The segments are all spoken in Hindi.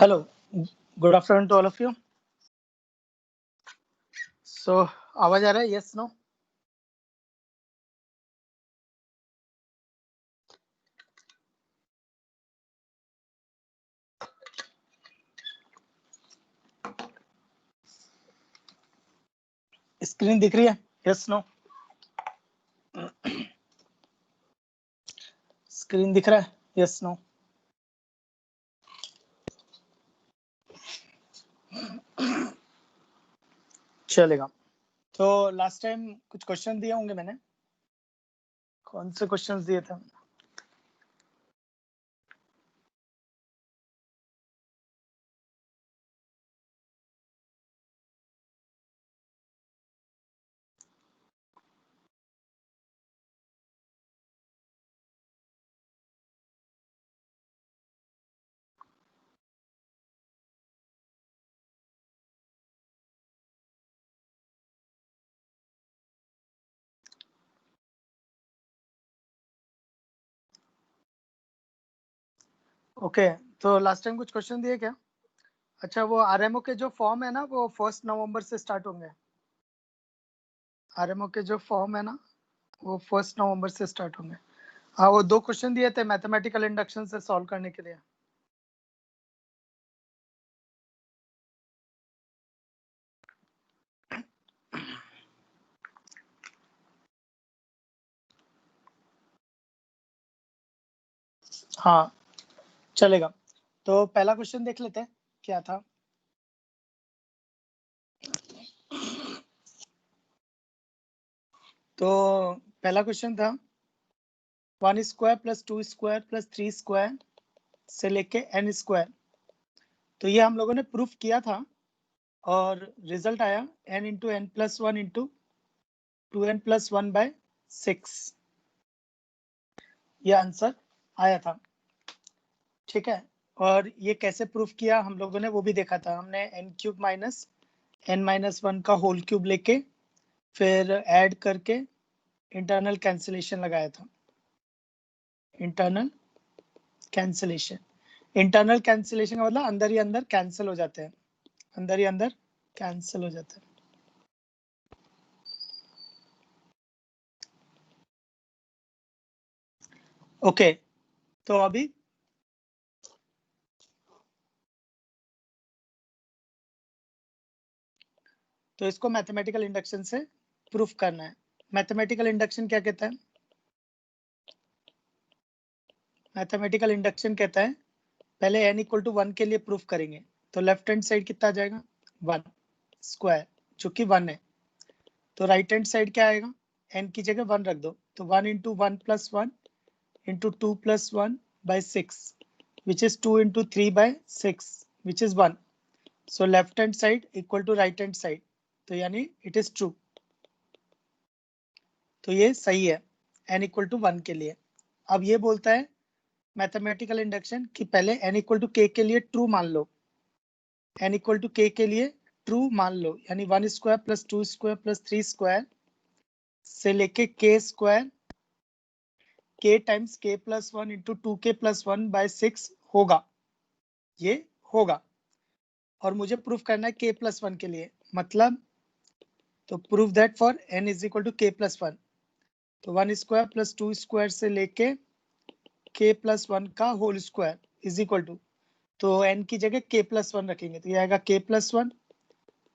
Hello, good afternoon to all of you. So, आवाज आ रहा है? Yes, no? स्क्रीन दिख रही है? Yes, no? स्क्रीन दिख रहा है? Yes, no? चलेगा। तो लास्ट टाइम कुछ क्वेश्चन दिए होंगे मैंने। कौन से क्वेश्चंस दिए थे? ओके, तो लास्ट टाइम कुछ क्वेश्चन दिए क्या? अच्छा, वो आरएमओ के जो फॉर्म है ना, वो 1 नवंबर से स्टार्ट होंगे। आरएमओ के जो फॉर्म है ना, वो 1 नवंबर से स्टार्ट होंगे। हाँ, वो 2 क्वेश्चन दिए थे मैथमेटिकल इंडक्शन से सॉल्व करने के लिए। हाँ, चलेगा। तो पहला क्वेश्चन देख लेते हैं क्या था। तो पहला क्वेश्चन था 1 square plus 2 square plus 3 square से लेके n स्क्वायर। तो ये हम लोगों ने प्रूफ किया था और रिजल्ट आया n into n plus one into 2n plus 1/6। ये आंसर आया था, ठीक है। और ये कैसे प्रूफ किया हम लोगों ने वो भी देखा था। हमने n³ माइनस n-1 का होल क्यूब लेके फिर ऐड करके इंटरनल कैंसिलेशन लगाया था। इंटरनल कैंसिलेशन का मतलब अंदर ही अंदर कैंसिल हो जाते हैं, अंदर ही अंदर कैंसिल हो जाते हैं। ओके, तो अभी तो इसको मैथमेटिकल इंडक्शन से प्रूफ करना है। मैथमेटिकल इंडक्शन क्या कहता है? मैथमेटिकल इंडक्शन कहता है पहले n इक्वल टू 1 के लिए प्रूफ करेंगे। तो लेफ्ट हैंड साइड कितना आ जाएगा? 1 स्क्वायर, जो कि 1 है। तो राइट हैंड साइड क्या आएगा? n की जगह 1 रख दो, तो 1 into 1 plus 1 into 2 plus 1/6 which is 2 into 3/6 which is 1. So left hand side equal to right hand side, तो यानी it is true। तो ये सही है n इक्वल टू 1 के लिए। अब ये बोलता है मैथमेटिकल इंडक्शन कि पहले n इक्वल टू k के लिए ट्रू मान लो। n इक्वल टू k के लिए ट्रू मान लो, यानी 1 square plus 2 square plus 3 square से लेके k square k times k plus 1 into 2k plus 1/6 होगा। ये होगा और मुझे प्रूफ करना है k प्लस 1 के लिए। मतलब तो proof that for n is equal to k plus 1। तो 1 स्क्वायर प्लस 2 स्क्वायर से लेके k प्लस 1 का whole square is equal to, तो n की जगह k प्लस 1 रखेंगे, तो ये आएगा k प्लस 1,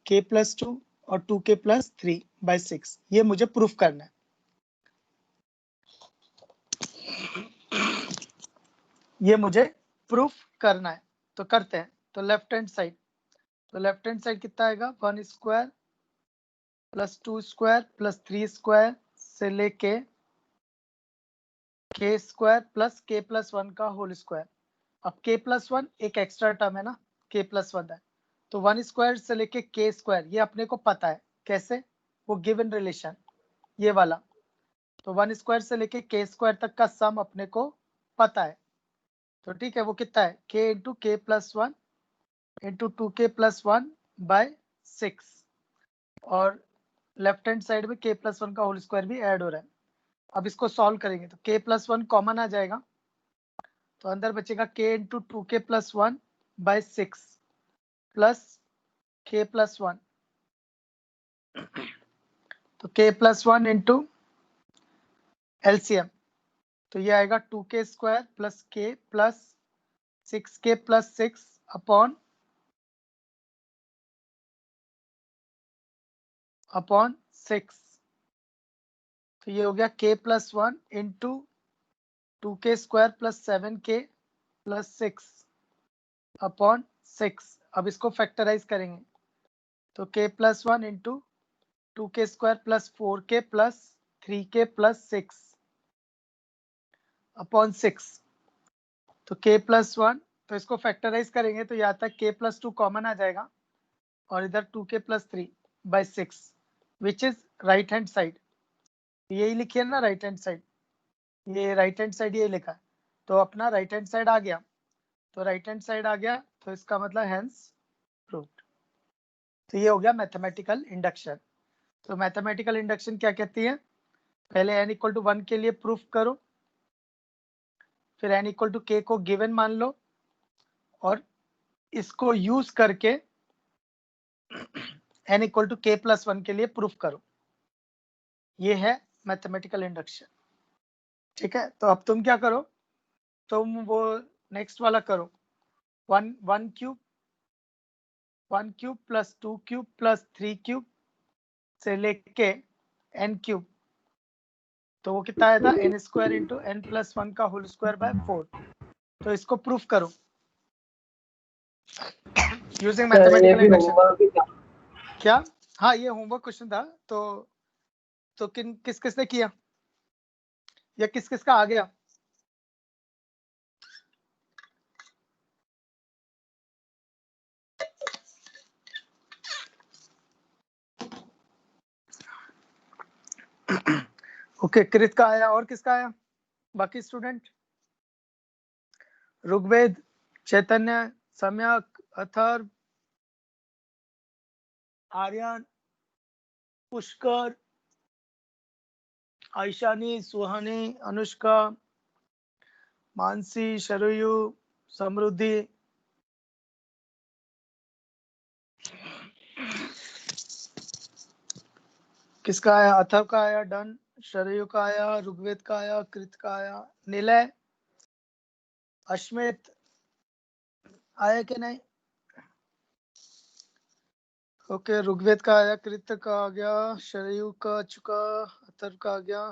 k प्लस 2 और 2k प्लस 3/6। ये मुझे प्रूफ करना है। ये मुझे प्रूफ करना है, तो करते हैं। तो लेफ्ट हैंड साइड कितना आएगा? 1 square plus 2 square plus 3 square से लेके k square plus k plus 1 का होल स्क्वायर। अब k प्लस 1 एक एक्स्ट्रा टर्म है ना, k प्लस 1 है, तो 1 स्क्वायर से लेके k स्क्वायर ये अपने को पता है। कैसे? वो गिवन रिलेशन ये वाला। तो 1 स्क्वायर से लेके k स्क्वायर तक का सम अपने को पता है। तो ठीक है, वो कितना है? k into k plus 1 into 2k plus 1/6 और लेफ्ट हैंड साइड में k प्लस 1 का होल स्क्वायर भी ऐड हो रहा है। अब इसको सॉल्व करेंगे तो k प्लस 1 कॉमन आ जाएगा, तो अंदर बचेगा k into 2k plus 1 by 6 plus k plus 1, तो k प्लस 1 इंटू एलसीएम, तो ये आएगा 2k square plus k plus 6k plus 6 upon 6, तो ये हो गया k plus 1 into 2k square plus 7k plus 6 upon 6। अब इसको फैक्टराइज करेंगे, तो k plus 1 into 2k square plus 4k plus 3k plus 6 upon 6, तो k प्लस 1, तो इसको फैक्टराइज करेंगे तो यहाँ तक k प्लस 2 कॉमन आ जाएगा और इधर 2k plus 3 by 6 which is right hand side, यही लिखिए ना राइट हैंड साइड, ये राइट हैंड साइड ये लिखा है, तो अपना राइट हैंड साइड आ गया, तो राइट हैंड साइड आ गया, तो इसका मतलब हैंस प्रूव्ड। तो ये हो गया मैथमेटिकल इंडक्शन। तो मैथमेटिकल इंडक्शन क्या कहती है, पहले n इक्वल टू 1 के लिए प्रूफ करो, फिर n इक्वल टू k को गिवन मान लो और इसको यूज करके n equal to k plus 1 के लिए प्रूफ करो, ये है मैथमेटिकल इंडक्शन। ठीक है, तो अब तुम क्या करो, तुम वो नेक्स्ट वाला करो, 1 cube plus 2 cube plus 3 cube से लेके n क्यूब, तो वो कितना आया था, n square into n plus 1 का होल स्क्वायर बाय 4, तो इसको प्रूफ करो यूजिंग मैथमेटिकल इंडक्शन। क्या, हाँ ये होमवर्क क्वेश्चन था, तो किस किस ने किया या किस किस का आ गया। ओके, कृत का आया, और किसका आया बाकी स्टूडेंट, ऋग्वेद, चैतन्य, सम्यक, अथर्व, आर्यन, पुष्कर, आयशानी, सुहानी, अनुष्का, मानसी, शरयू, समृद्धि, किसका आया, अथर्व का आया, डन, शरयू का आया, ऋग्वेद का आया, कृत का आया, निलय, अश्मित आया कि नहीं, ओके, ऋग्वेद का आया, कृत का आ गया, शरयू का आ चुका, अथर्व का आ गया,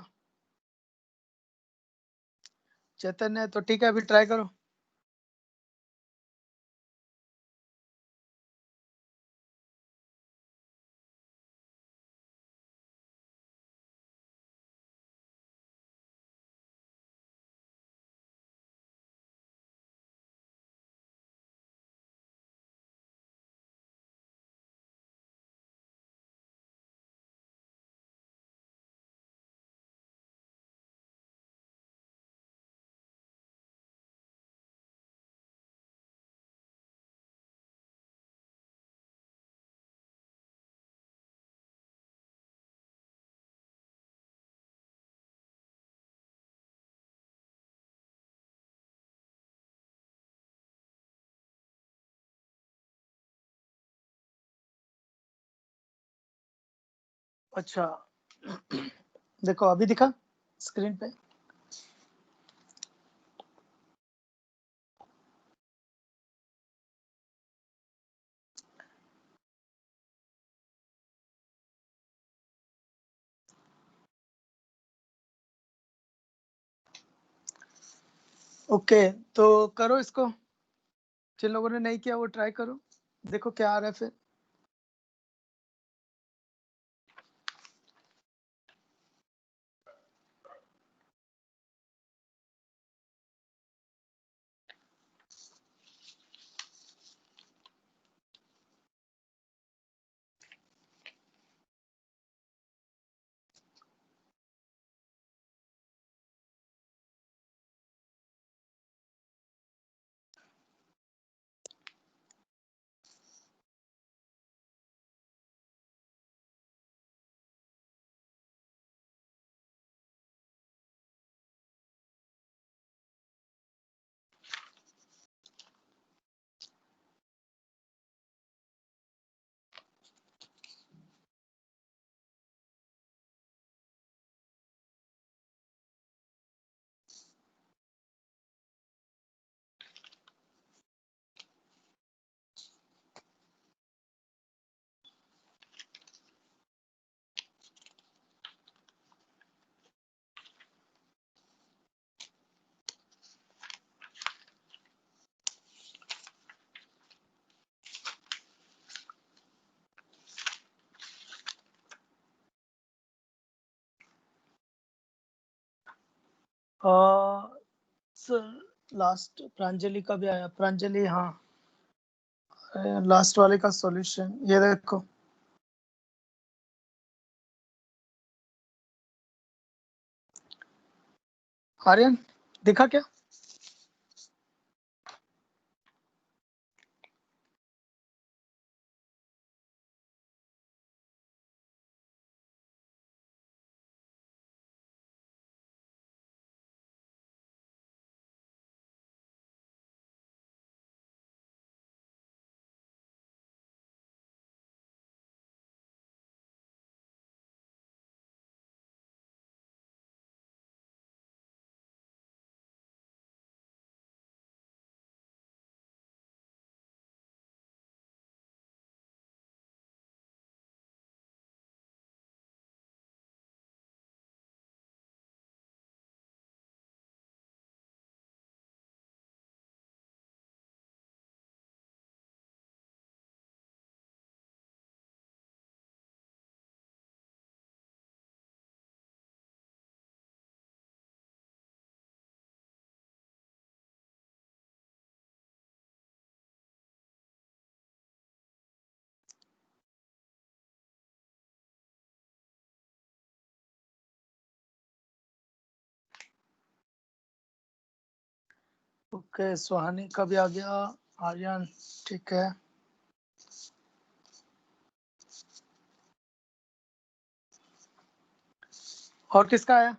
चैतन्य, तो ठीक है अभी ट्राई करो। अच्छा देखो अभी दिखा स्क्रीन पे, ओके तो करो इसको, जिन लोगों ने नहीं किया वो ट्राई करो, देखो क्या आ रहा है फिर। सर लास्ट प्रांजलि का भी आया, प्रांजलि हाँ, लास्ट वाले का सॉल्यूशन ये देखो। आर्यन दिखा क्या? ओके, सुहानी का भी आ गया। आर्यन ठीक है। और किसका आया?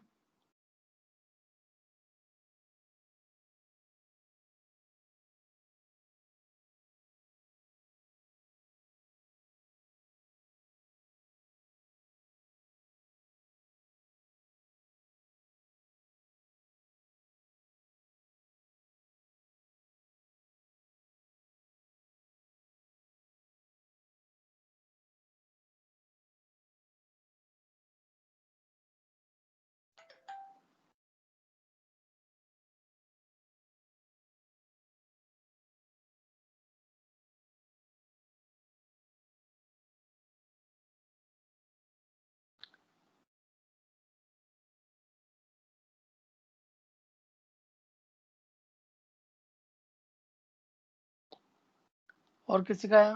और किसी का आया?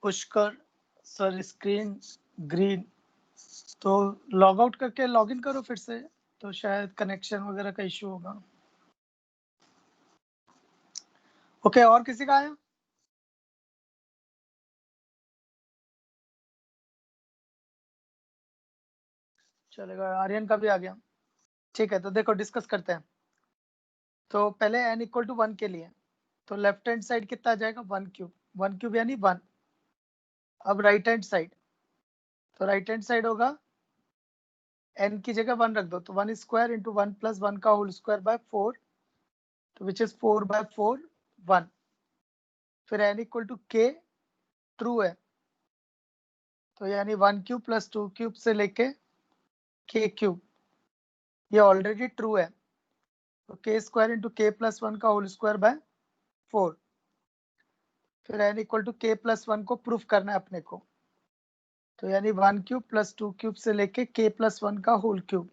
पुष्कर सर स्क्रीन ग्रीन, तो लॉग आउट करके लॉग इन करो फिर से, तो शायद कनेक्शन वगैरह का इश्यू होगा। ओके, और किसी का आया? चलेगा, आर्यन का भी आ गया। ठीक है, तो देखो डिस्कस करते हैं। तो पहले n इक्वल टू 1 के लिए, तो लेफ्ट हैंड साइड कितना आ जाएगा? 1 क्यूब, 1 क्यूब यानी 1। अब राइट हैंड साइड, तो राइट हैंड साइड होगा n की जगह 1 रख दो, तो 1 स्क्वायर इंटू 1 प्लस 1 का होल स्क्वायर बाय 4, तो विच इज 4 बाय 4 1। फिर n equal to k true है, तो यानी 1 क्यूब प्लस 2 क्यूब से लेके k क्यूब, ये ऑलरेडी ट्रू है, तो k square into k plus 1 का होल स्क्वायर बाय 4। फिर n equal to k plus 1 को प्रूफ करना है अपने को, तो यानी 1 क्यूब प्लस 2 क्यूब से लेके k प्लस 1 का होल क्यूब,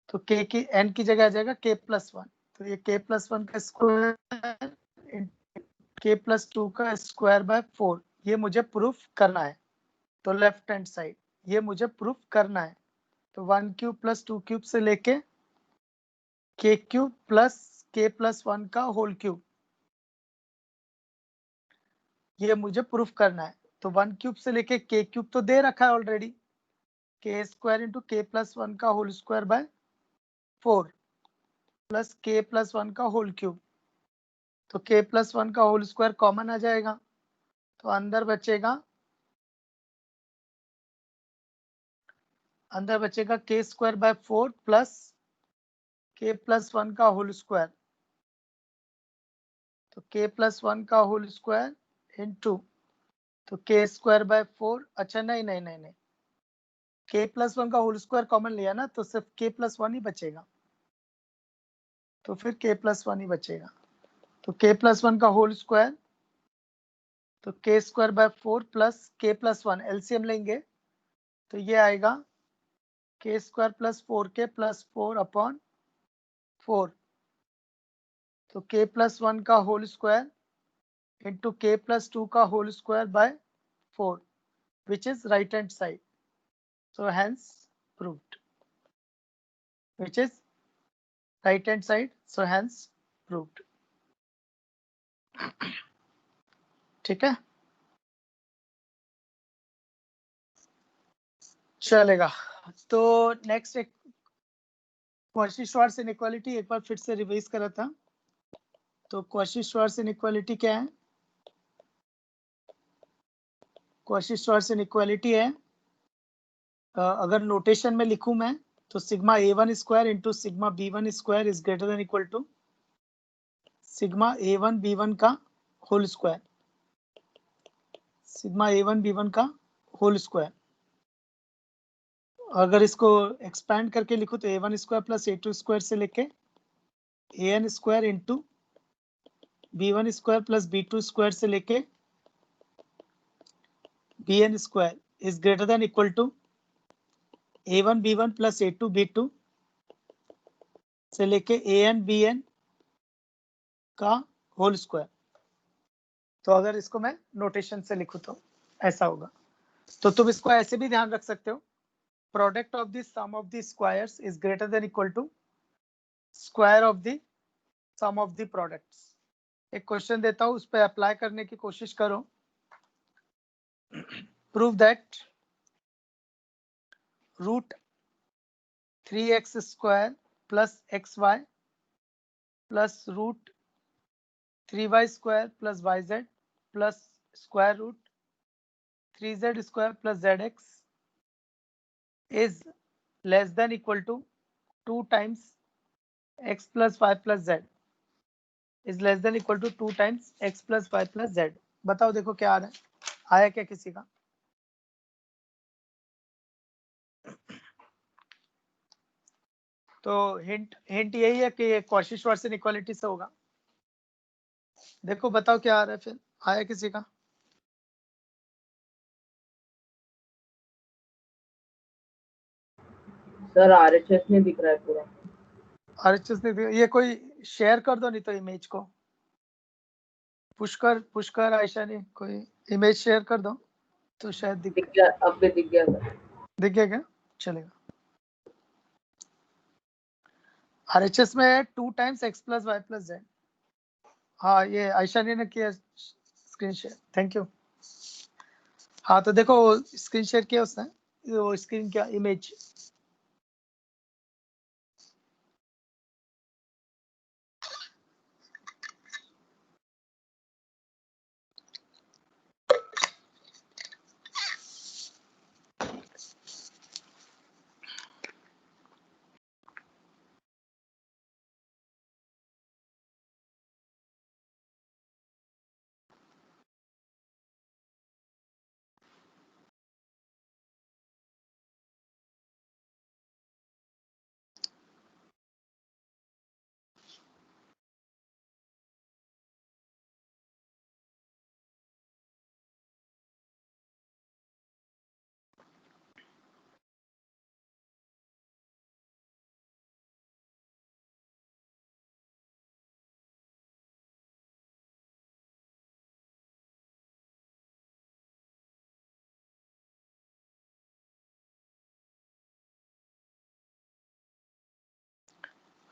तो k की n की जगह आ जाएगा k प्लस 1, तो ये k प्लस 1 का स्क्वायर k प्लस 2 का स्क्वायर बाय 4, ये मुझे प्रूफ करना है। तो लेफ्ट हैंड साइड ये मुझे प्रूफ करना है, तो 1 क्यूब प्लस 2 क्यूब से लेके k cube plus k plus 1 का होल क्यूब, ये मुझे प्रूफ करना है। तो 1 क्यूब से लेके k क्यूब तो दे रखा है already, k square into k plus 1 का whole square by 4 plus k plus 1 का होल क्यूब, तो k प्लस 1 का होल स्क्वायर कॉमन आ जाएगा, तो अंदर बचेगा k square by 4 plus k plus 1 का होल स्क्वायर, तो k प्लस 1 का होल स्क्वायर इनटू, तो k स्क्वायर बाय 4, अच्छा नहीं नहीं नहीं नहीं, k प्लस 1 का होल स्क्वायर कॉमन लिया ना, तो सिर्फ k प्लस 1 ही बचेगा, तो फिर k प्लस 1 ही बचेगा, तो k प्लस 1 का होल स्क्वायर, तो k square by 4 plus k plus 1 LCM लेंगे, तो ये आएगा k square plus 4k plus 4 upon 4, तो k प्लस 1 का whole square into k plus 2 का whole square by 4, which is right hand side. So hence proved. Which is right hand side. So hence proved. ठीक है, चलेगा। तो नेक्स्ट एक क्वाशी-श्वार्ट्ज इनइक्वालिटी एक बार फिर से रिवाइज करा था। तो क्वाशी-श्वार्ट्ज इनइक्वालिटी क्या है? क्वाशी-श्वार्ट्ज इनइक्वालिटी है, अगर नोटेशन में लिखूं मैं तो sigma a1 square into sigma b1 square is greater than equal to sigma a1 b1 का whole square, sigma a1 b1 का होल स्क्वायर। अगर इसको एक्सपैंड करके लिखूं तो a1 square plus a2 square से लेके an square into b1 square plus b2 square से लेके bn square is greater than equal to a1 b1 plus a2 b2 से लेके an bn का होल स्क्वायर। तो अगर इसको मैं नोटेशन से लिखूं तो ऐसा होगा। तो तुम इसको ऐसे भी ध्यान रख सकते हो, product of the sum of the squares is greater than equal to square of the sum of the products. एक क्वेश्चन देता हूं, उस पर अप्लाई करने की कोशिश करो। Prove that root 3x square plus xy plus root 3y square plus yz plus square root 3z square plus zx is less than equal to 2 times x plus y plus z is less than equal to 2 times x plus y plus z। बताओ देखो क्या आ रहा है, आया क्या किसी का? तो हिंट यही है कि ये क्वाशी-श्वार्ट्ज इनइक्वालिटी से होगा। देखो बताओ क्या आ रहा है, फिर आया किसी का? सर आरएचएस में दिख रहा है पूरा। आरएचएस ने ये कोई शेयर कर दो, नहीं तो इमेज को पुष्कर आयशा ने कोई इमेज शेयर कर दो तो शायद दिख गया, अब भी दिख गया सर। दिख गया क्या? चलेगा। आरएचएस में 2 times x plus y plus z। हाँ, ये आयशा ने किया स्क्रीन शेयर, थैंक यू। हाँ तो देखो स्क्रीन शेयर किया उसने, वो स्क्रीन क्या इमेज।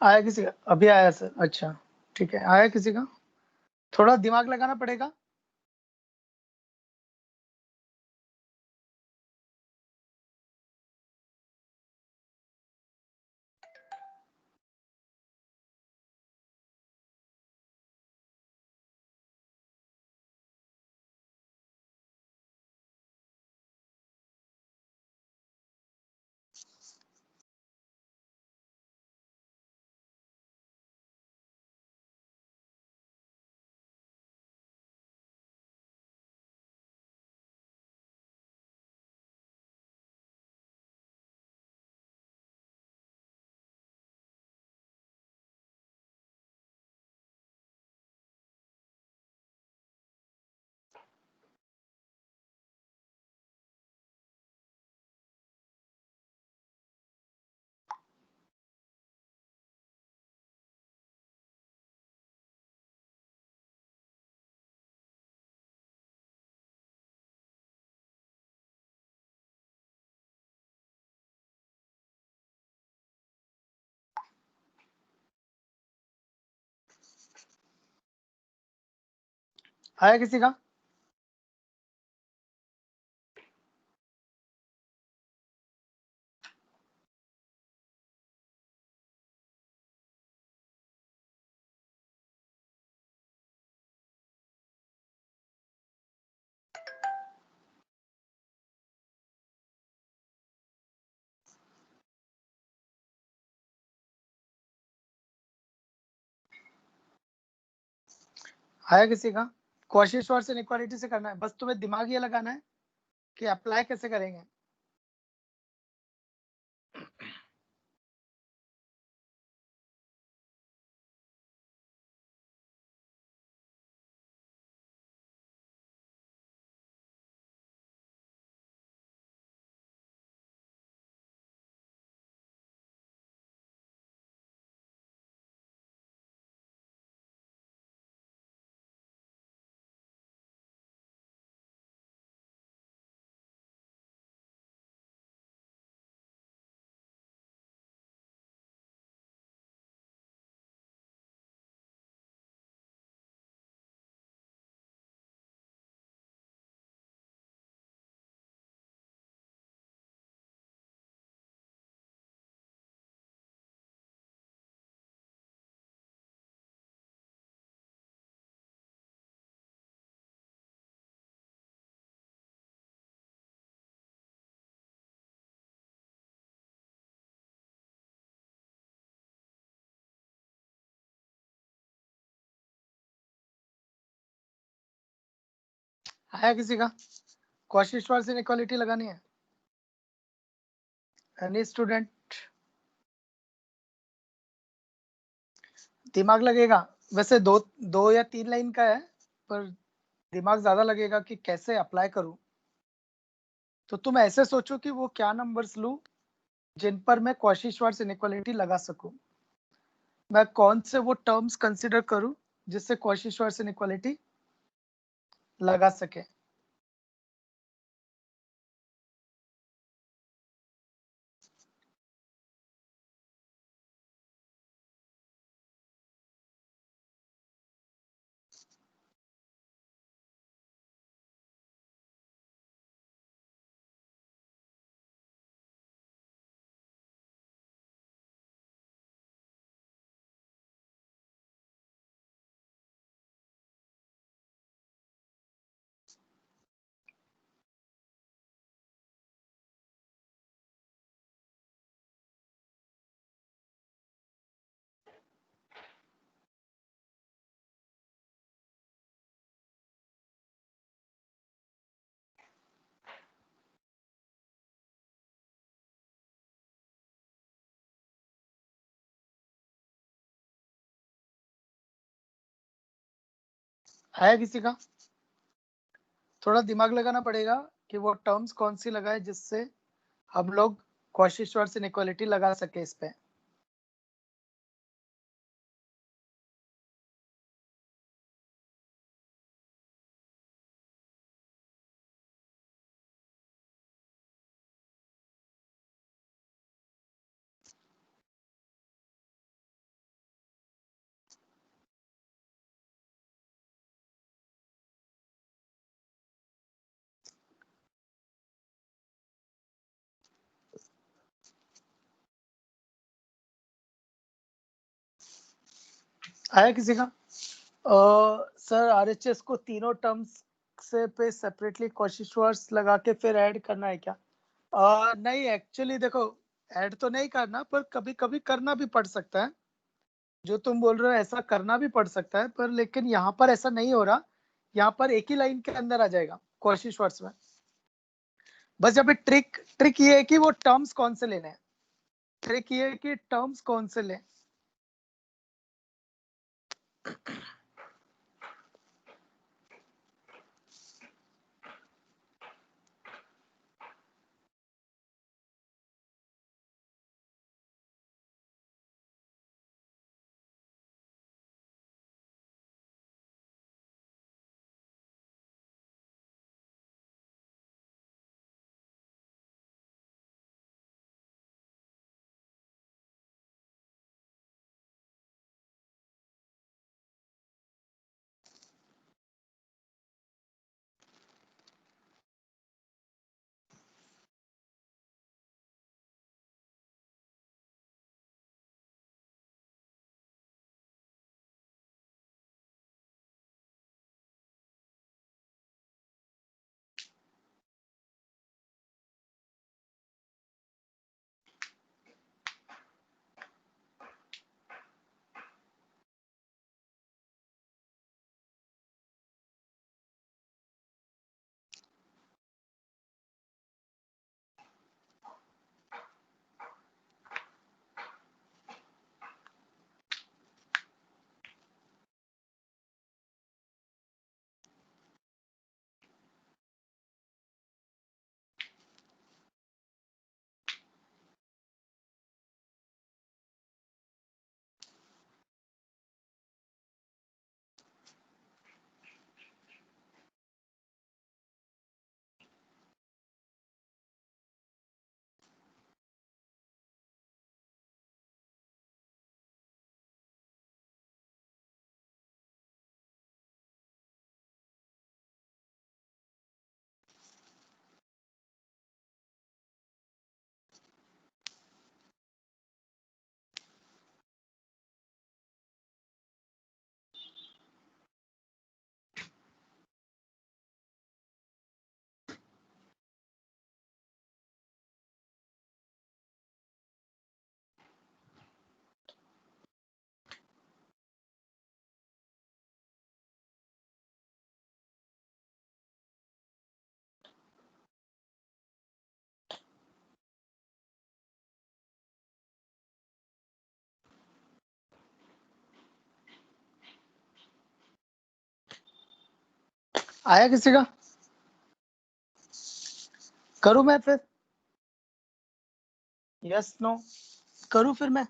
आया किसी का? अभी आया सर, अच्छा ठीक है, आया किसी का? थोड़ा दिमाग लगाना पड़ेगा। आया किसी का? आया किसी का? कॉशी श्वार्ट्ज इनइक्वालिटी से करना है, बस तुम्हें दिमाग ये लगाना है कि अप्लाई कैसे करेंगे। आया किसी का? कॉशी श्वार्ट्ज इनइक्वालिटी लगानी है? Any student? दिमाग लगेगा, वैसे दो या 3 लाइन का है, पर दिमाग ज्यादा लगेगा कि कैसे अप्लाई करूं। तो तुम ऐसे सोचो कि वो क्या नंबर्स लूं जिन पर मैं कॉशी श्वार्ट्ज इनइक्वालिटी लगा सकूं। मैं कौन से वो टर्म्स कंसीडर करूं जिससे कॉशी श्वार्ट्ज इनइक्वालिटी लगा सके। आया किसी का? थोड़ा दिमाग लगाना पड़ेगा कि वो टर्म्स कौन सी लगाए जिससे हम लोग कॉशी श्वार्ट्ज इनइक्वालिटी लगा सके इस पे। आया किसी का? सर आरएचएस को तीनों टर्म्स से पे सेपरेटली कॉशी श्वार्ट्ज लगा के फिर ऐड करना है क्या? नहीं, एक्चुअली देखो, ऐड तो नहीं करना, पर कभी कभी करना भी पड़ सकता है। जो तुम बोल रहे हो ऐसा करना भी पड़ सकता है, पर लेकिन यहाँ पर ऐसा नहीं हो रहा। यहाँ पर एक ही लाइन के अंदर आ जाएगा कॉशी श्वार्ट्ज में। बस यहाँ पे ट्रिक ट्रिक ये है कि वो टर्म्स कौन से लेने हैं। ट्रिक ये है कि टर्म्स कौन से लें। आया किसी का? करूं मैं फिर? यस नो करूं फिर मैं?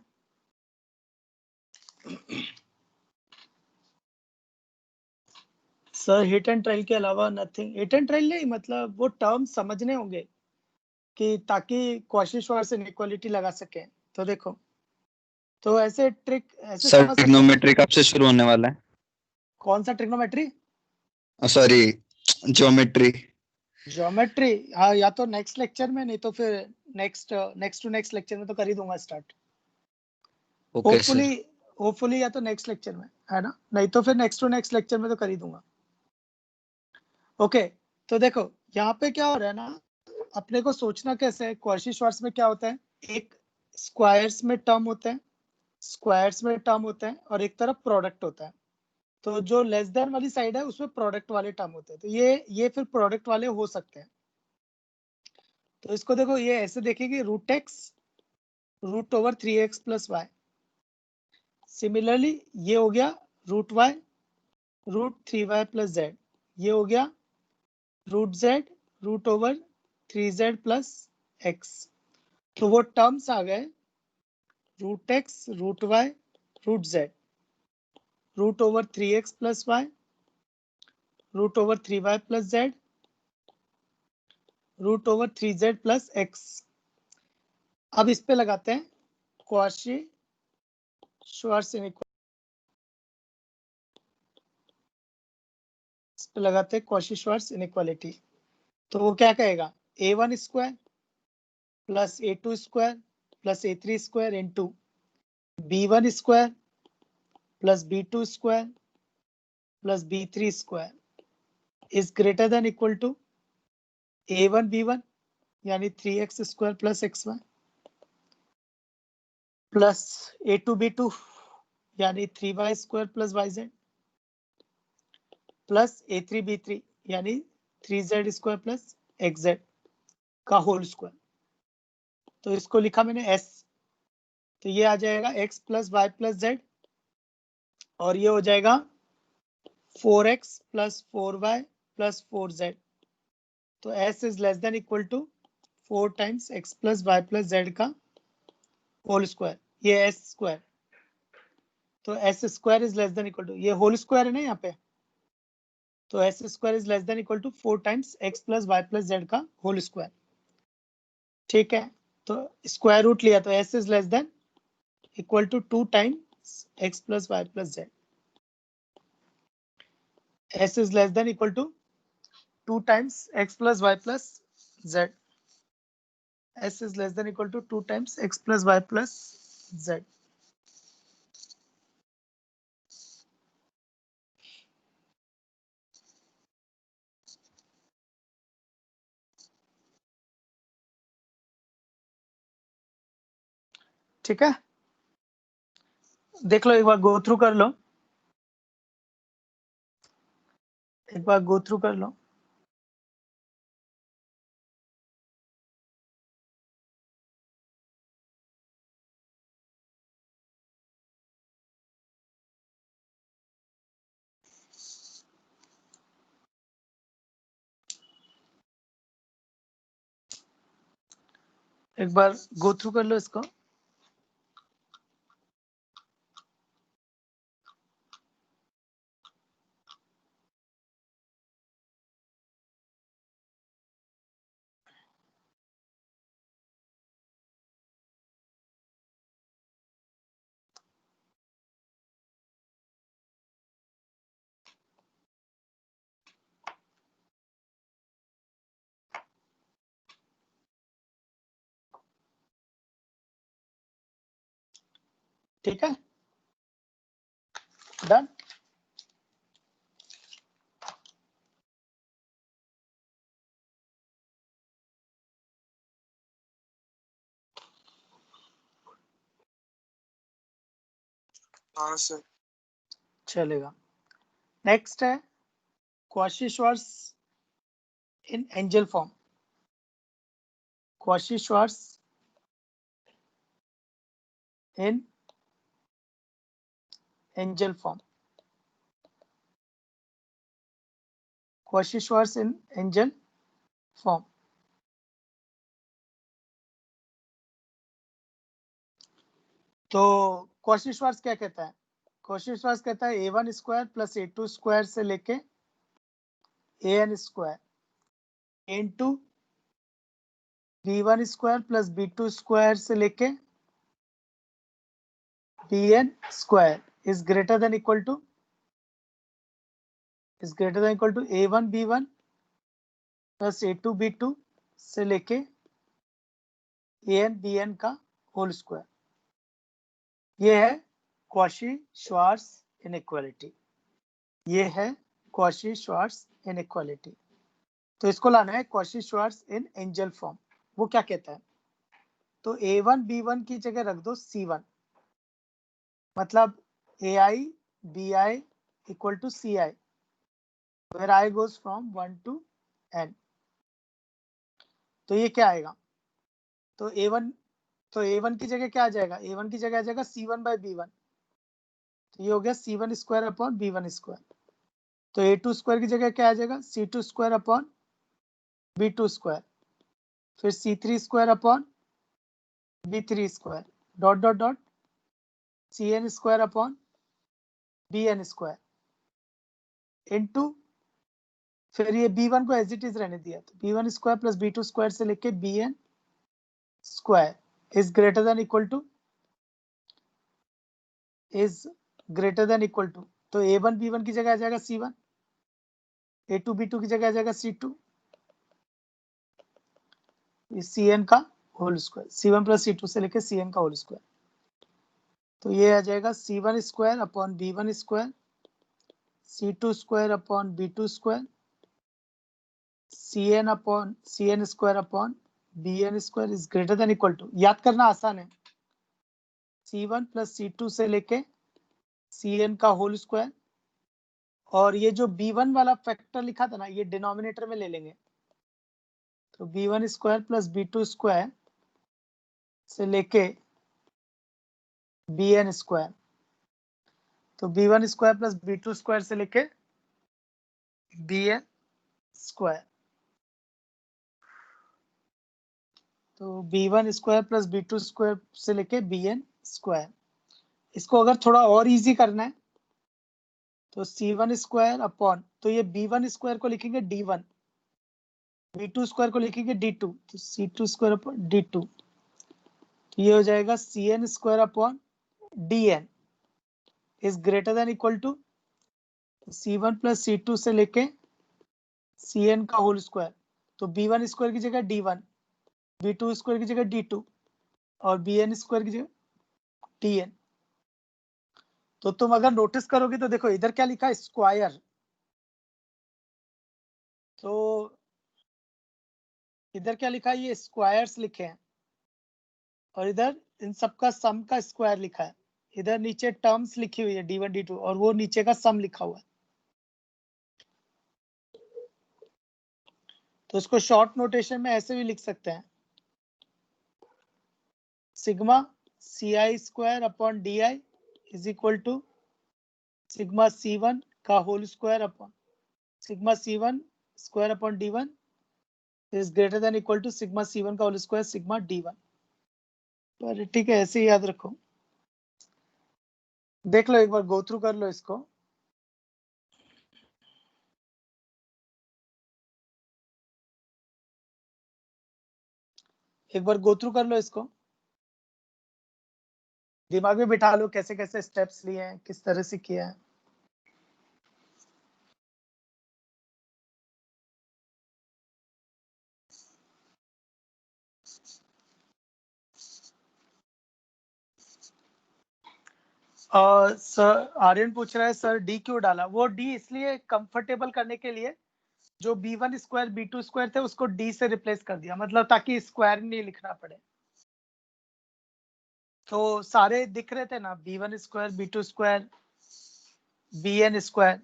सर हिट एंड ट्रायल के अलावा नथिंग। हिट एंड ट्रायल नहीं, मतलब वो टर्म समझने होंगे कि ताकि कॉशी श्वार्ट्ज इनइक्वालिटी लगा सके। तो देखो, तो ऐसे ट्रिक ऐसे सर समझ सकते हैं ना। ट्रिग्नोमेट्री कब से शुरू होने वाला है? कौन सा ट्रिग्नोमेट्री? Sorry, geometry. ज्योमेट्री, हाँ, या तो नेक्स्ट लेक्चर में, नहीं तो फिर next next to next lecture में तो कर ही दूंगा start. Okay hopefully sir. Hopefully या तो नेक्स्ट लेक्चर में, है ना, नहीं तो फिर नेक्स्ट टू नेक्स्ट लेक्चर में तो कर ही दूंगा। ओके, तो देखो यहाँ पे क्या हो रहा है ना, अपने को सोचना कैसे है, कॉशी श्वार्ट्ज में क्या होता है, एक स्क्वायर्स में टर्म होते हैं, स्क्वायर्स में टर्म होते हैं और एक तरफ प्रोडक्ट होता है। तो जो लेस देन वाली साइड है उसमें प्रोडक्ट वाले टर्म होते हैं, तो ये फिर प्रोडक्ट वाले हो सकते हैं। तो इसको देखो, ये ऐसे देखेंगे, root x root over 3x plus y. Similarly ये हो गया root y root 3y plus z. ये हो गया root z root over 3z plus x. तो वो टर्म्स आ गए root x root y root z, root over 3x plus y, root over 3y plus z, root over 3z plus x. अब इस पे लगाते हैं कॉशी श्वार्ट्ज इनइक्वालिटी, इस पे लगाते हैं कॉशी श्वार्ट्ज इनइक्वालिटी। तो वो क्या कहेगा, a1 square plus a2 square plus a3 square into b1 square plus b2 square plus b3 square is greater than equal to a1 b1 यानी 3x square plus xy plus a2 b2 यानी 3y square plus yz plus a3 b3 यानी 3z स्क्वायर प्लस xz का होल स्क्वायर। तो इसको लिखा मैंने s, तो ये आ जाएगा x plus Y plus z और ये हो जाएगा 4x plus 4y plus 4z। तो s is less than equal to 4 times x plus Y plus Z का होल स्क्वायर, ये s स्क्वायर। तो s square is less than equal to, ये होल स्क्वायर है ना यहाँ पे, तो s square is less than equal to 4 times x plus Y plus Z का होल स्क्वायर। ठीक है, तो स्क्वायर रूट लिया तो s is less than equal to 2 times x plus Y plus z. s is less than equal to 2 times x plus y plus z. s is less than equal to 2 times x plus y plus z. ठीक है, देख लो, एक बार गो थ्रू कर लो, एक बार गो थ्रू कर लो। एक बार गो थ्रू कर लो इसको। ठीक है, डन। हाँ सर। चलेगा, नेक्स्ट है Cauchy Schwarz in Engel form. Cauchy Schwarz in Engel form. Cauchy-Schwarz in Engel form. तो Cauchy-Schwarz क्या कहता है? Cauchy-Schwarz कहता है a1 square plus a2 square से लेके an square into b1 square plus b2 square से लेके bn square is greater than equal to a1 b1 plus a2 b2 से लेके an bn का होल स्क्वायर। ये है Cauchy-Schwarz इनइक्वालिटी। ये है Cauchy-Schwarz इनइक्वालिटी। तो इसको लाना है Cauchy-Schwarz इन एंजल फॉर्म। वो क्या कहता है? तो a1 b1 की जगह रख दो c1, मतलब ai bi equal to ci, where i goes from 1 to n। तो ये क्या आएगा? तो a1 की जगह क्या आ जाएगा? a1 की जगह आ जाएगा c1 बाय b1। तो ये हो गया c1 square upon b1 square. तो a2 स्क्वायर की जगह क्या आ जाएगा? c2 square upon b2 square, फिर c3 square upon b3 square dot dot dot cn square upon bn square into, फिर ये b1 को एज इट इज रहने दिया, तो b1 square plus b2 square से लेके bn square is greater than equal to तो a1 b1 की जगह आ जाएगा c1, a2 b2 की जगह आ जाएगा c2, cn का whole square, c1 plus c2 से लेके cn का होल स्क्वायर। तो ये आ जाएगा c1 square upon b1 square, c2 square upon b2 square, cn square upon bn square is greater than equal to, याद करना आसान है, c1 प्लस c2 से लेके cn का होल स्क्वायर, और ये जो b1 वाला फैक्टर लिखा था ना, ये डिनोमिनेटर में ले लेंगे। तो b1 square plus b2 square से लेके bn स्क्वायर, तो b1 square plus b2 square से लेके bn स्क्वायर, तो b1 square plus b2 square से लेके bn स्क्वायर। इसको अगर थोड़ा और इजी करना है तो c1 स्क्वायर अपॉन, तो ये b1 स्क्वायर को लिखेंगे d1, b2 स्क्वायर को लिखेंगे d2, तो c2 स्क्वायर अपॉन d2, तो ये हो जाएगा cn square upon dn is greater than equal to c1 plus c2 से लेके cn का होल स्क्वायर, तो b1 स्क्वायर की जगह d1, b2 स्क्वायर की जगह d2 और bn स्क्वायर की जगह dn। तो तुम अगर नोटिस करोगे तो देखो इधर क्या लिखा है? स्क्वायर। तो इधर क्या लिखा है? ये स्क्वायर्स लिखे हैं, और इधर इन सबका सम का स्क्वायर लिखा है। इधर नीचे टर्म्स लिखी हुई है d1 d2, और वो नीचे का सम लिखा हुआ है। तो इसको शॉर्ट नोटेशन में ऐसे भी लिख सकते हैं, sigma ci square upon di is equal to sigma c1 का whole square upon sigma c1 square upon d1 is greater than equal to sigma c1 का होल स्क्वायर सिग्मा d1। पर ठीक है, ऐसे ही याद रखो। देख लो, एक बार गो थ्रू कर लो इसको। एक बार गो थ्रू कर लो इसको, दिमाग में बिठा लो कैसे कैसे स्टेप्स लिए हैं, किस तरह से किया है। सर आर्यन पूछ रहा है सर डी क्यों डाला? वो डी इसलिए कंफर्टेबल करने के लिए, जो b1 स्क्वायर b2 स्क्वायर थे उसको d से रिप्लेस कर दिया, मतलब ताकि स्क्वायर नहीं लिखना पड़े। तो सारे दिख रहे थे ना, b1 square b2 square bn square,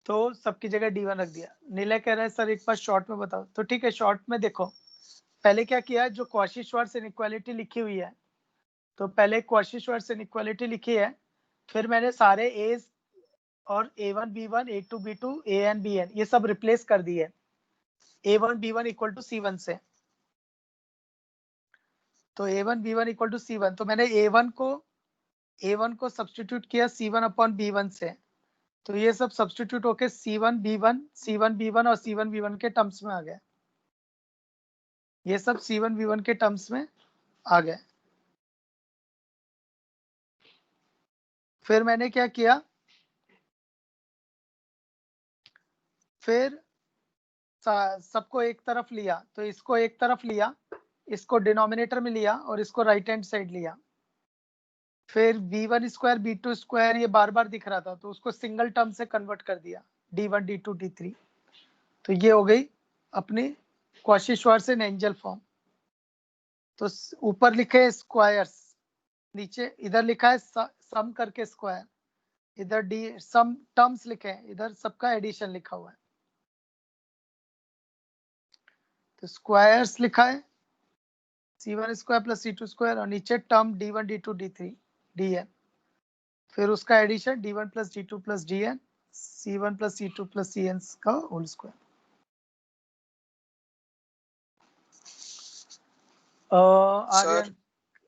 तो सबकी जगह d1 रख दिया। नीले कह रहा है सर एक बार शॉर्ट में बताओ। तो ठीक है, शॉर्ट में देखो, पहले क्या किया, जो Cauchy-Schwarz इनइक्वालिटी लिखी हुई है, तो पहले Cauchy-Schwarz इनइक्वालिटी लिखी है, फिर मैंने सारे एज और A1 B1 A2 B2 AN BN ये सब रिप्लेस कर दिए A1 B1 equal to C1 से। तो A1 B1 equal to C1, तो मैंने A1 को सब्स्टिट्यूट किया C1 अपॉन B1 से, तो ये सब सब्स्टिट्यूट होके C1 B1 और C1 B1 के टर्म्स में आ गया। ये सब C1 B1 के टर्म्स में आ गए। फिर मैंने क्या किया, फिर सबको एक तरफ लिया, तो इसको एक तरफ लिया, इसको डिनोमिनेटर में लिया और इसको राइट हैंड साइड लिया। फिर b1 स्क्वायर b2 स्क्वायर ये बार बार दिख रहा था, तो उसको सिंगल टर्म से कन्वर्ट कर दिया d1 d2 d3। तो ये हो गई अपनी कॉची-श्वार्ट्ज़ एंजल फॉर्म। तो ऊपर लिखे स्क्वायर्स, नीचे इधर लिखा है सम करके स्क्वायर, इधर डी सम टर्म्स लिखे हैं, इधर सबका एडिशन लिखा हुआ है। तो स्क्वायर्स लिखा है C1 square plus C2 square और नीचे term D1 D2 D3 DN, फिर उसका addition D1 plus D2 plus DN C1 plus C2 plus CN का होल स्क्वायर। आर्यन,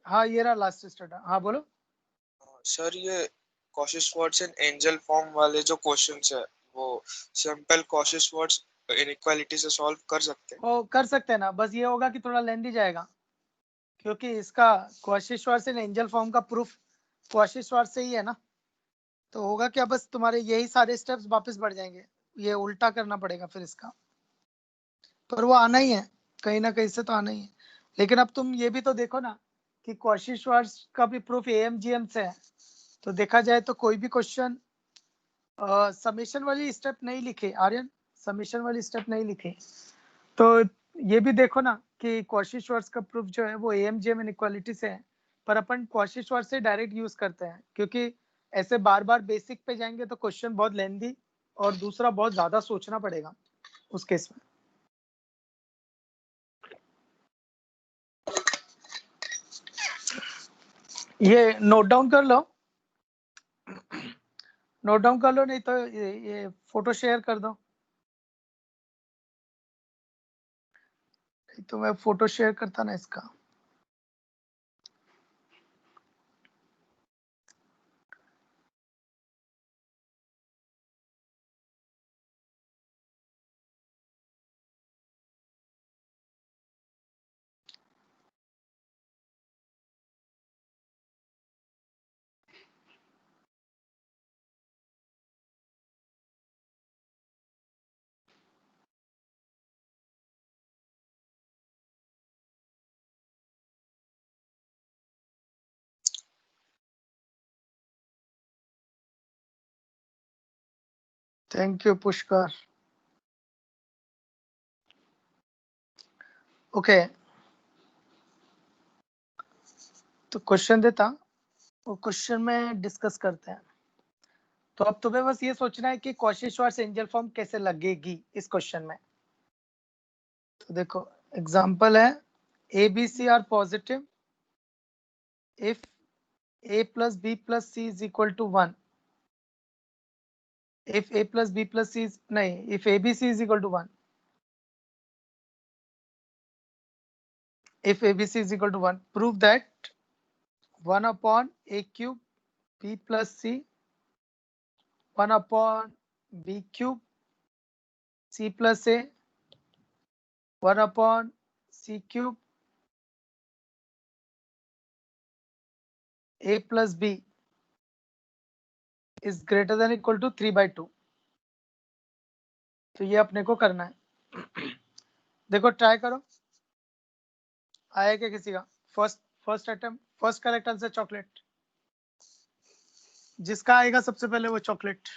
हाँ ये रहा लास्ट स्टेट। हाँ बोलो सर, ये कॉची-श्वार्ट्ज़ एंड एंजल फॉर्म वाले जो क्वेश्चंस है वो सिंपल कॉची-श्वार्ट्ज़ इनइक्वालिटी से सॉल्व कर सकते हैं? वो कर सकते हैं ना, बस ये होगा कि थोड़ा लेंथी जाएगा, क्योंकि इसका कॉची-श्वार्ट्ज़ एंड एंजल फॉर्म का प्रूफ कॉची-श्वार्ट्ज़ से ही है ना। तो होगा क्या, बस तुम्हारे यही सारे स्टेप्स वापस बढ़ जाएंगे, ये उल्टा करना पड़ेगा फिर इसका, पर वो आना ही है, कहीं ना कहीं से तो आना ही है। लेकिन अब तुम ये भी तो देखो ना कि कॉची-श्वार्ट्ज़ का भी प्रूफ AMGM से है, तो देखा जाए तो कोई भी क्वेश्चन समेशन वाली स्टेप नहीं लिखे आर्यन, समेशन वाली स्टेप नहीं लिखे। तो ये भी देखो ना कि कॉची-श्वार्ट्ज़ का प्रूफ जो है वो AMGM इनइक्वालिटी से है, पर अपन कॉची-श्वार्ट्ज़ से डायरेक्ट यूज करते हैं, क्योंकि ऐसे बार बार बेसिक पे जाएंगे तो क्वेश्चन बहुत लेंथी और दूसरा बहुत ज्यादा सोचना पड़ेगा उस केस में। ये नोट डाउन कर लो, नोट डाउन कर लो, नहीं तो ये फोटो शेयर कर दो, तो मैं फोटो शेयर करता ना इसका। Thank you Pushkar. ओके, तो क्वेश्चन देता, वो क्वेश्चन में डिस्कस करते हैं। तो अब तुम्हें बस ये सोचना है कि कॉची-श्वार्ट्ज़ एंजल फॉर्म कैसे लगेगी इस क्वेश्चन में। तो देखो एग्जांपल है ABC are positive if A plus B plus C is equal to 1, if A plus B plus C is नहीं, if ABC is equal to 1, if ABC is equal to 1, prove that 1 upon A cube B plus C 1 upon B cube C plus A 1 upon C cube A plus B is greater than equal to 3/2। तो ये अपने को करना है। देखो ट्राई करो, आया क्या किसी का? First attempt, first correct answer chocolate, जिसका आएगा सबसे पहले वो chocolate.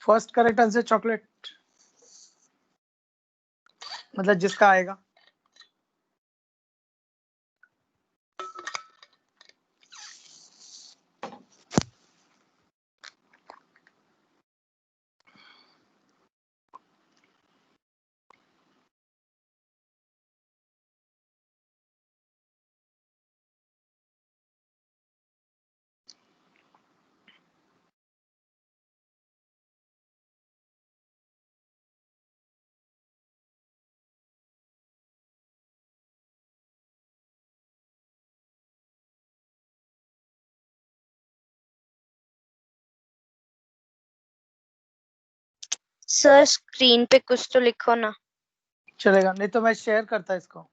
First correct answer chocolate, मतलब जिसका आएगा। सर स्क्रीन पे कुछ तो लिखो ना। चलेगा, नहीं तो मैं शेयर करता इसको।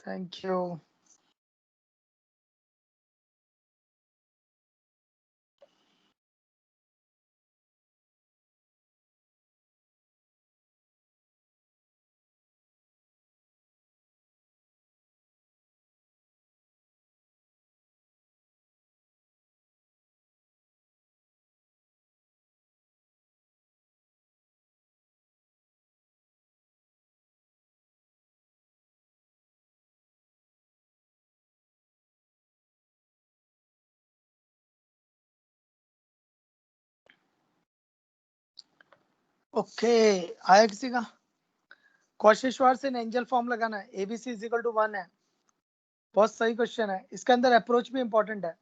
Thank you. ओके, आया किसी का? कॉशी-श्वार्ट्ज एंड एंजल फॉर्म लगाना है, एबीसी इज इक्वल टू 1 है। बहुत सही क्वेश्चन है, इसके अंदर अप्रोच भी इंपॉर्टेंट है।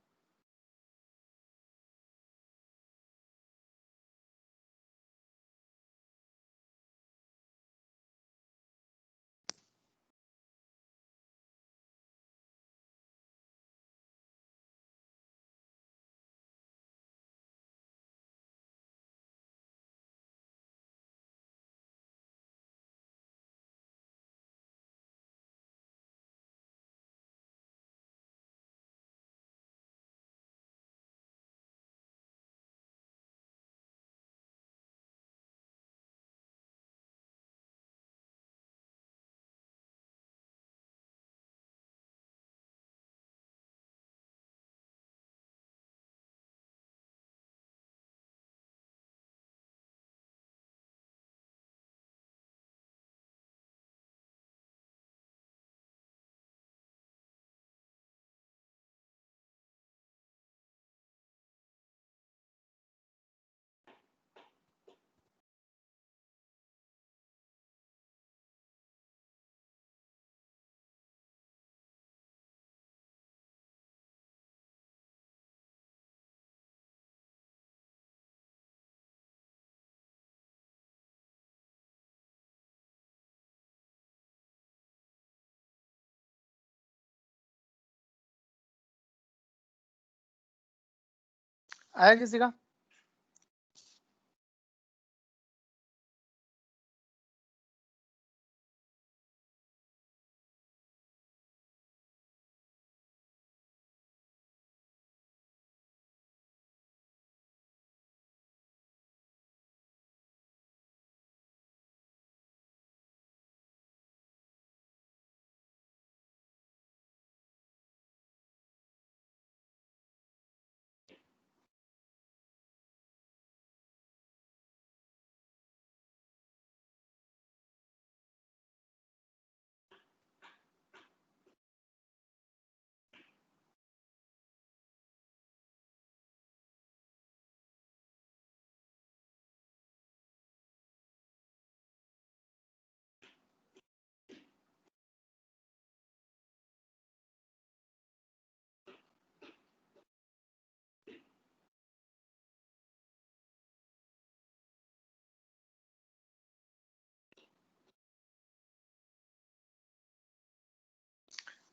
आया किसी का?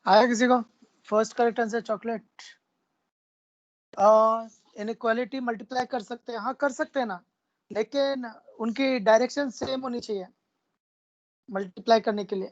आया किसी को? First correct answer chocolate. Inequality multiply कर सकते हैं, हाँ कर सकते हैं ना, लेकिन उनकी डायरेक्शन सेम होनी चाहिए। मल्टीप्लाई करने के लिए।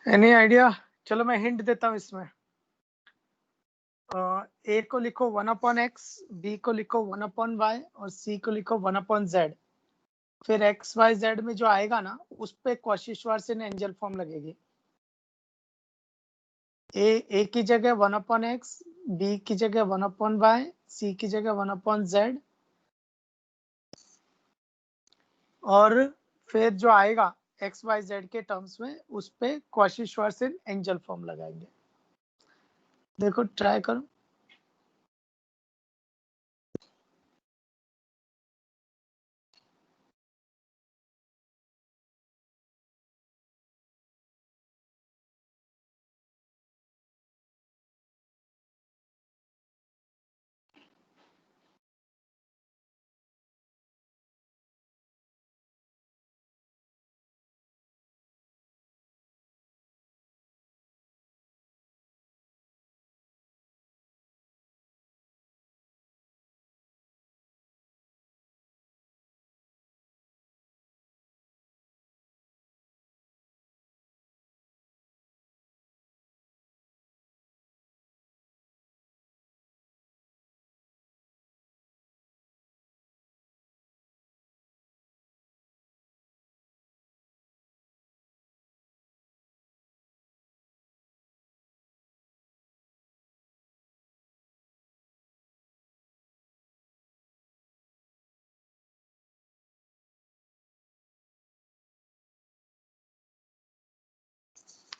Any idea? चलो मैं हिंट देता हूँ इसमें। ए को लिखो 1/x, बी को लिखो 1/y और सी को लिखो 1/z। फिर x y z में जो आएगा ना उस पे कॉची-श्वार्ट्ज एंजल फॉर्म लगेगी। ए की जगह 1/x, बी की जगह 1/y, सी की जगह 1/z और फिर जो आएगा एक्स वाई जेड के टर्म्स में उस पे कॉची-श्वार्ट्ज एंजल फॉर्म लगाएंगे। देखो ट्राई करो।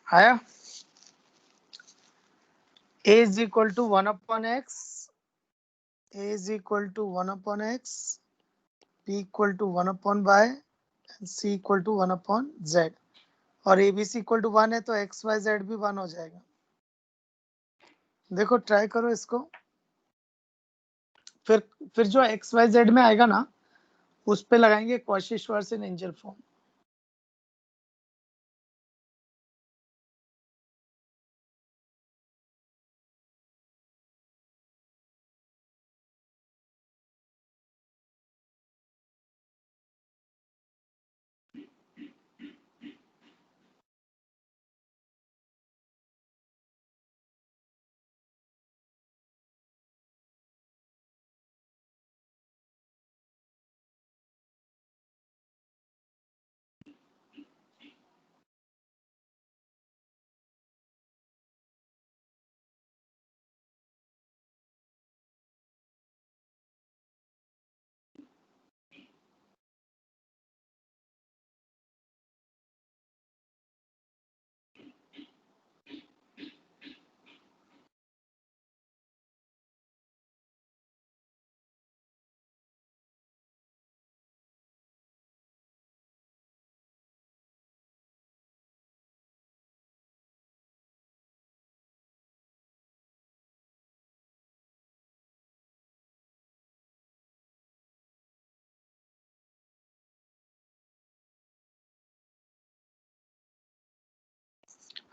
आया? a is equal to 1/x, a is equal to 1/x, b equal to 1/y and c equal to 1/z और abc इक्वल टू 1 है तो एक्स वाई जेड भी 1 हो जाएगा। देखो ट्राई करो इसको। फिर जो एक्स वाई जेड में आएगा ना उस पे लगाएंगे कॉची-श्वार्ट्ज एंजल फॉर्म।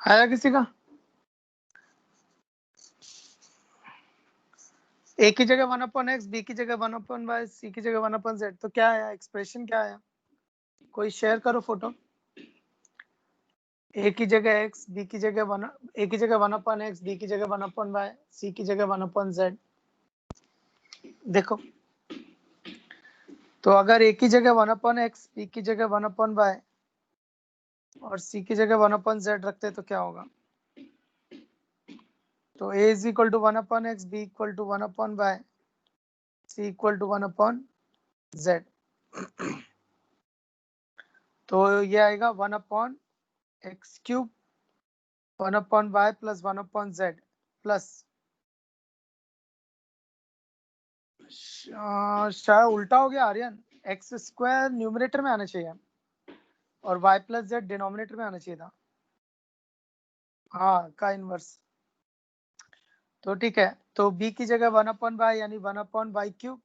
आया किसी का? ए की जगह 1/x, बी की जगह 1/y, सी की जगह 1/z तो क्या आया? एक्सप्रेशन क्या आया? कोई शेयर करो फोटो। ए की जगह x, बी की जगह 1, ए की जगह 1/x, बी की जगह 1/y, सी की जगह 1/z। देखो तो अगर ए की जगह 1/x, बी की जगह 1/y और सी की जगह 1/z रखते तो क्या होगा? तो a is equal to 1/x, b equal to 1/y, c equal to 1/z z। तो ये आएगा 1/x³ 1/y plus 1/z plus शायद उल्टा हो गया आर्यन, x² न्यूमरेटर में आना चाहिए और y प्लस z डिनोमिनेटर में आना चाहिए था। हाँ का इनवर्स। तो ठीक है, तो b की जगह 1/y यानी 1/y³,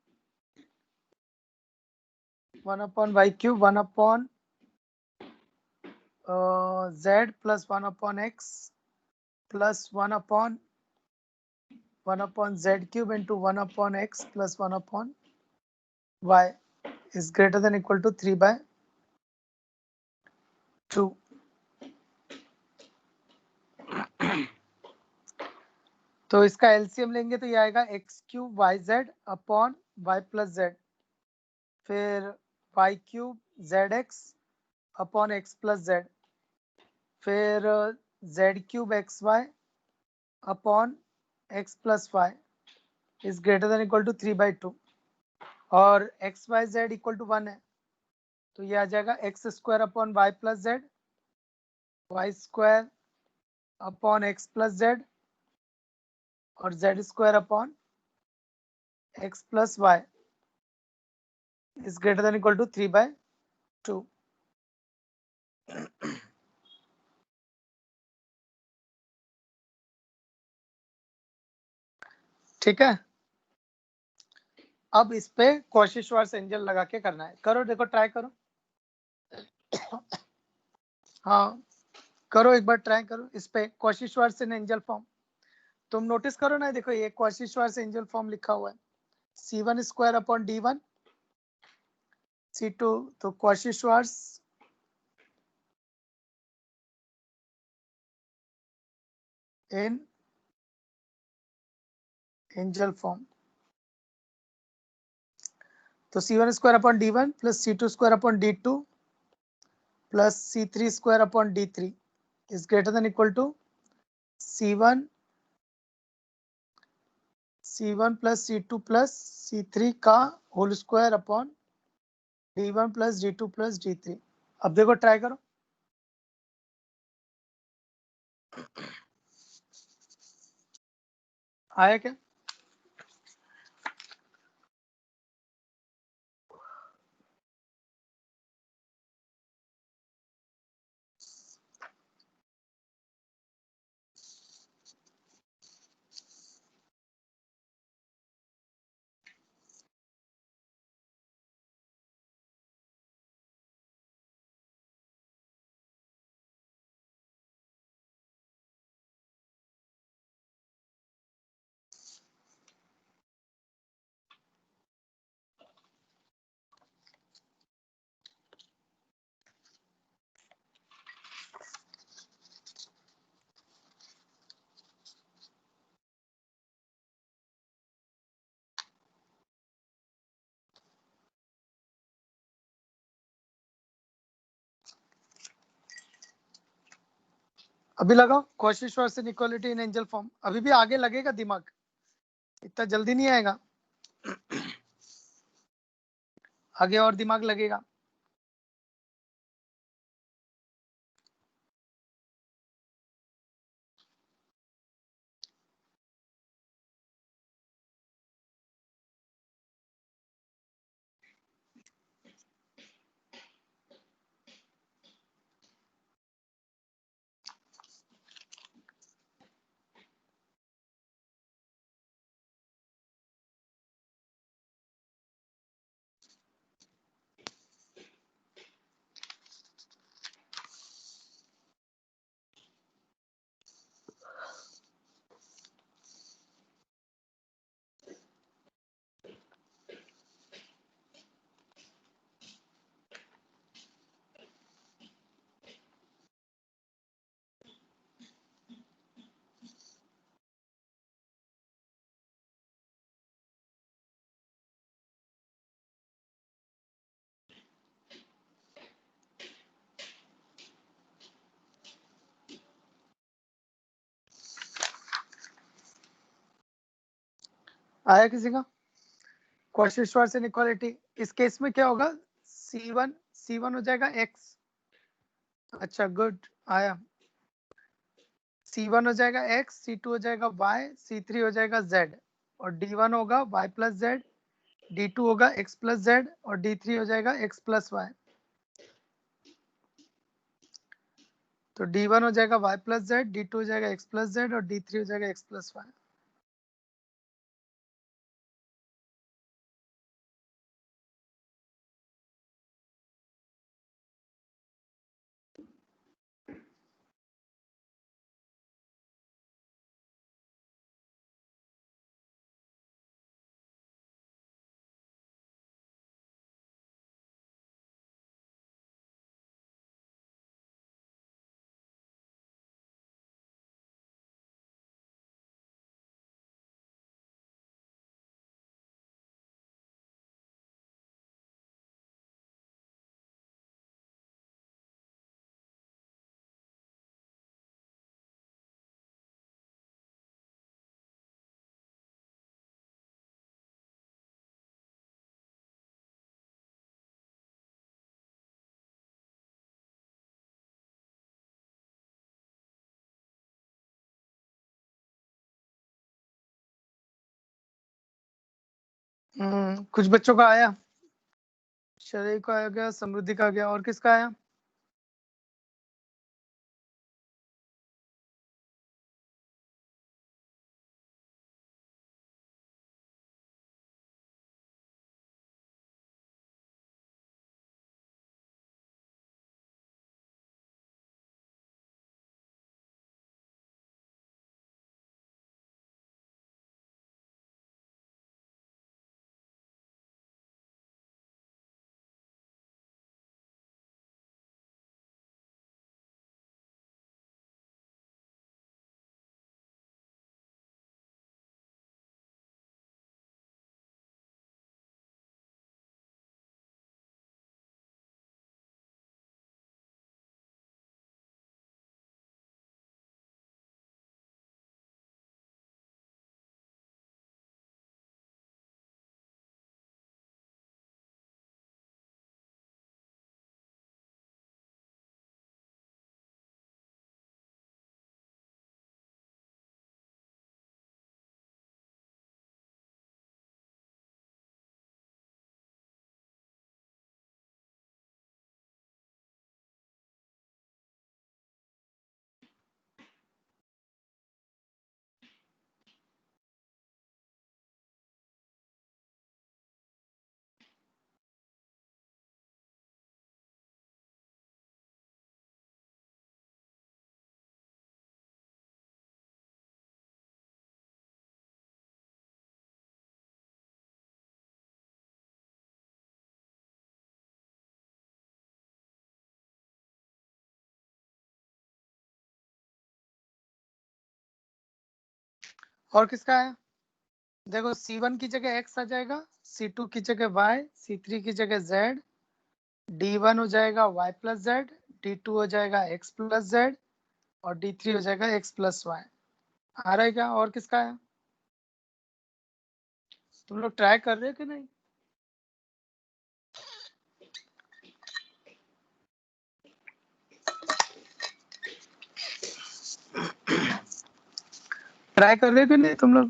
1/y³ 1/z plus 1/x plus 1/z³ into 1/x plus 1/y is greater than equal to 3/2। तो इसका एलसीएम लेंगे तो ये आएगा x³ yz upon y plus z, फिर y³ zx upon x plus z, फिर z³ xy upon x plus y is greater than equal to 3/2 और x y z equal to 1 है तो ये आ जाएगा x² upon y plus z, y² upon x plus z और z² upon x plus y is greater than equal to 3/2। ठीक है, अब इस पे कॉशी-श्वार्ट्ज एंगल लगा के करना है। करो, देखो ट्राई करो। हाँ करो, एक बार ट्राई करो इस पे कॉशी-श्वार्ट्ज एंगल फॉर्म। तुम नोटिस करो ना, देखो ये कॉशी-श्वार्ट्ज एंगल फॉर्म लिखा हुआ है c1² अपॉन d1 c2, तो कॉशी-श्वार्ट्ज इन एंगल फॉर्म, तो c1² upon d1 plus c2² upon d2 plus c3² upon d3 is greater than equal to c1 plus c2 plus c3 का whole square upon d1 plus d2 plus d3। अब देखो ट्राई करो। आया क्या? अभी लगाओ Cauchy Schwarz inequality in angle form. अभी भी आगे लगेगा दिमाग, इतना जल्दी नहीं आएगा, आगे और दिमाग लगेगा। आया किसी का? कॉशी-श्वार्ट्ज इनइक्वालिटी, इस केस में क्या होगा, C1 हो जाएगा x, अच्छा गुड आया, C1 हो जाएगा x, C2 हो जाएगा y, C3 हो जाएगा z, और D1 होगा y प्लस z, D2 होगा x प्लस z, और D3 हो जाएगा x प्लस y। तो D1 हो जाएगा y प्लस z, D2 हो जाएगा x प्लस z, और D3 हो जाएगा x प्लस y। कुछ बच्चों का आया, शरीर का आ गया, समृद्धि का आ गया, और किसका आया? और किसका आया? देखो C1 की जगह x आ जाएगा, C2 की जगह y, C3 की जगह z, D1 हो जाएगा y प्लस z, D2 हो जाएगा x प्लस z, और D3 हो जाएगा x प्लस y। आ रहा है क्या? और किसका आया? तुम लोग ट्राई कर रहे हो कि नहीं? ट्राई कर रहे हो कि नहीं तुम लोग?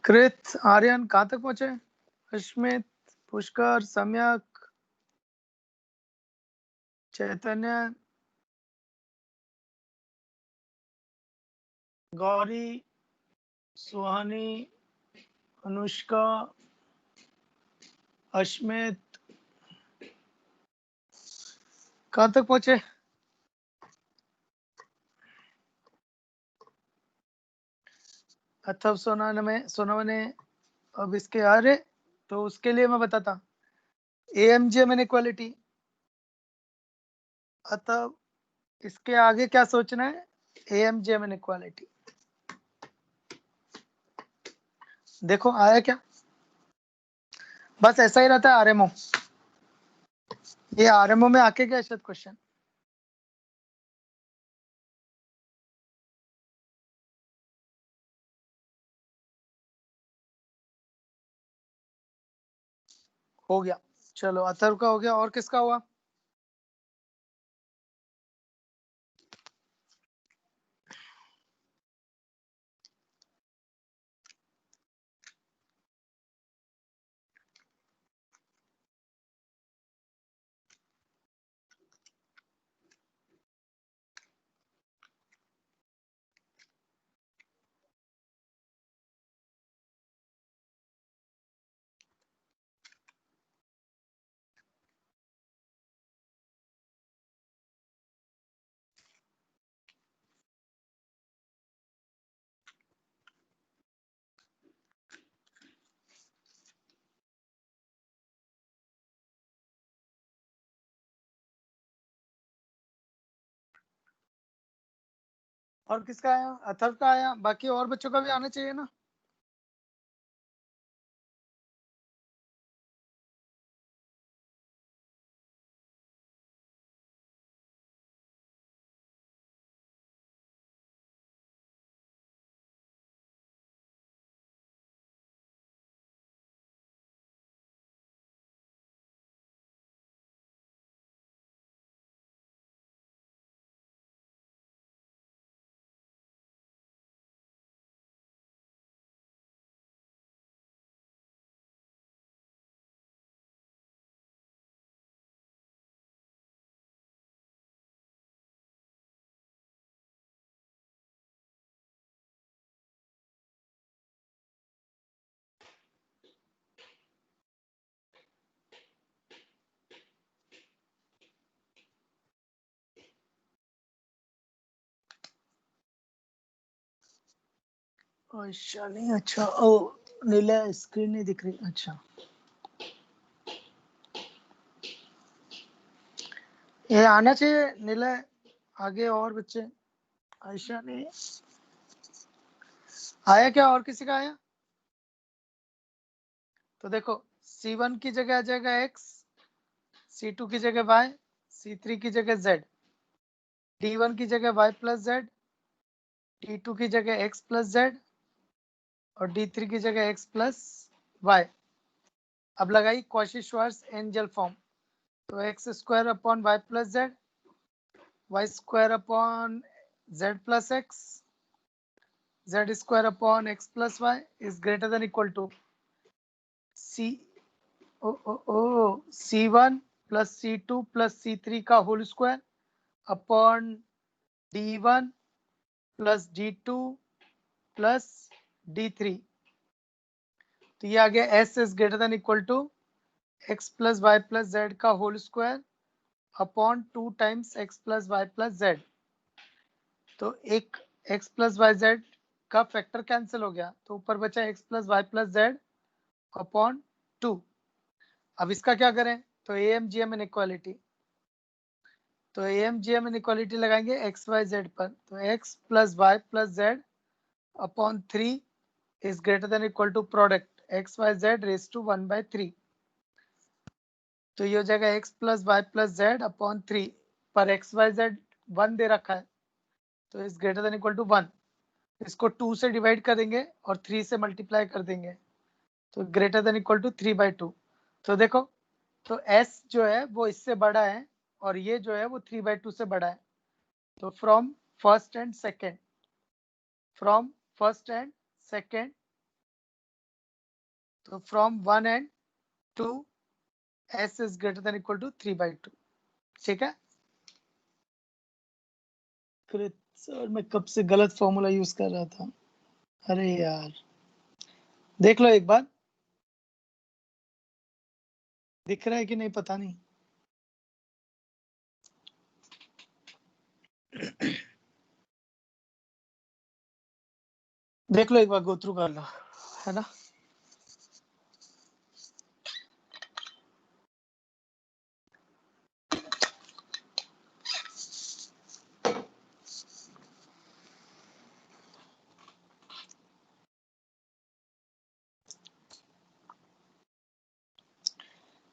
कृत, आर्यन कहाँ तक पहुंचे? अश्मित, पुष्कर, सम्यक, चैतन्य, गौरी, सुहानी, अनुष्का, अश्मित, कहाँ तक पहुंचे? अथव सोनावा ने अब इसके आ रहे, तो उसके लिए मैं बताता AMGM इनइक्वालिटी। अतः इसके आगे क्या सोचना है? AMGM inequality. देखो आया क्या? बस ऐसा ही रहता है RMO। ये RMO में आके क्या शायद क्वेश्चन। हो गया। चलो अथर्व का हो गया, और किसका हुआ? और किसका आया? अथर्व का आया, बाकी और बच्चों का भी आना चाहिए ना। अच्छा नहीं, अच्छा ओ नीला स्क्रीन नहीं दिख रही। अच्छा ये आना चाहिए नीला। आगे और बच्चे? आयशा ने आया क्या? और किसी का आया? तो देखो C1 की जगह आ जाएगा x, C2 की जगह y, C3 की जगह z, D1 की जगह y प्लस z, D2 की जगह x प्लस z और D3 की जगह x प्लस y। अब लगाई कॉशी-श्वार्ट्ज एंजल फॉर्म, तो x square upon y plus z, y square upon z plus x, z square upon x plus y is greater than equal to c C1 plus C2 plus C3 का whole square upon D1 plus D2 plus D3। तो ये आ गया s is greater than equal to x plus Y plus Z का whole square upon 2 times x plus Y plus z. तो एक x प्लस वाई जेड का फैक्टर कैंसिल हो गया, तो ऊपर बचा x plus Y plus z upon 2। अब इसका क्या करें? तो AMGM इनइक्वालिटी, तो AMGM इनइक्वालिटी लगाएंगे एक्स वाई जेड पर, तो x plus Y plus z upon 3 is greater than equal to product x y z raise to 1/3। तो ये हो जाएगा x plus Y plus z upon 3 पर एक्स वाई जेड 1 दे रखा है, तो is greater than equal to 1। इसको 2 से डिवाइड कर देंगे और 3 से मल्टीप्लाई कर देंगे, तो ग्रेटर देन इक्वल टू 3/2। तो देखो, तो s जो है वो इससे बड़ा है और ये जो है वो 3/2 से बड़ा है। तो from first and second, from first and second, तो from 1 and 2 s is greater than equal to 3/2। ठीक है सर, मैं कब से गलत फॉर्मूला यूज कर रहा था। अरे यार देख लो एक बार, दिख रहा है कि नहीं पता नहीं। देख लो एक बार, गो थ्रू कर लो, है ना।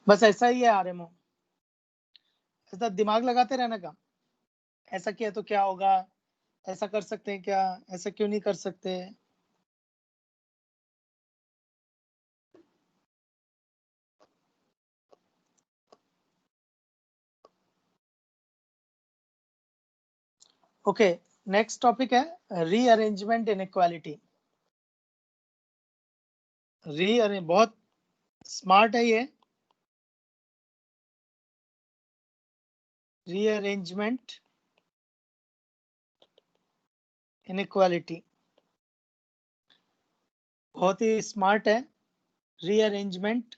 बस ऐसा ही है RMO, ऐसा दिमाग लगाते रहना का। ऐसा किया तो क्या होगा, ऐसा कर सकते हैं क्या, ऐसा क्यों नहीं कर सकते। ओके, नेक्स्ट टॉपिक है रीअरेंजमेंट इनइक्वालिटी। बहुत स्मार्ट है ये। रीअरेंजमेंट इनइक्वालिटी बहुत ही स्मार्ट है। रीअरेंजमेंट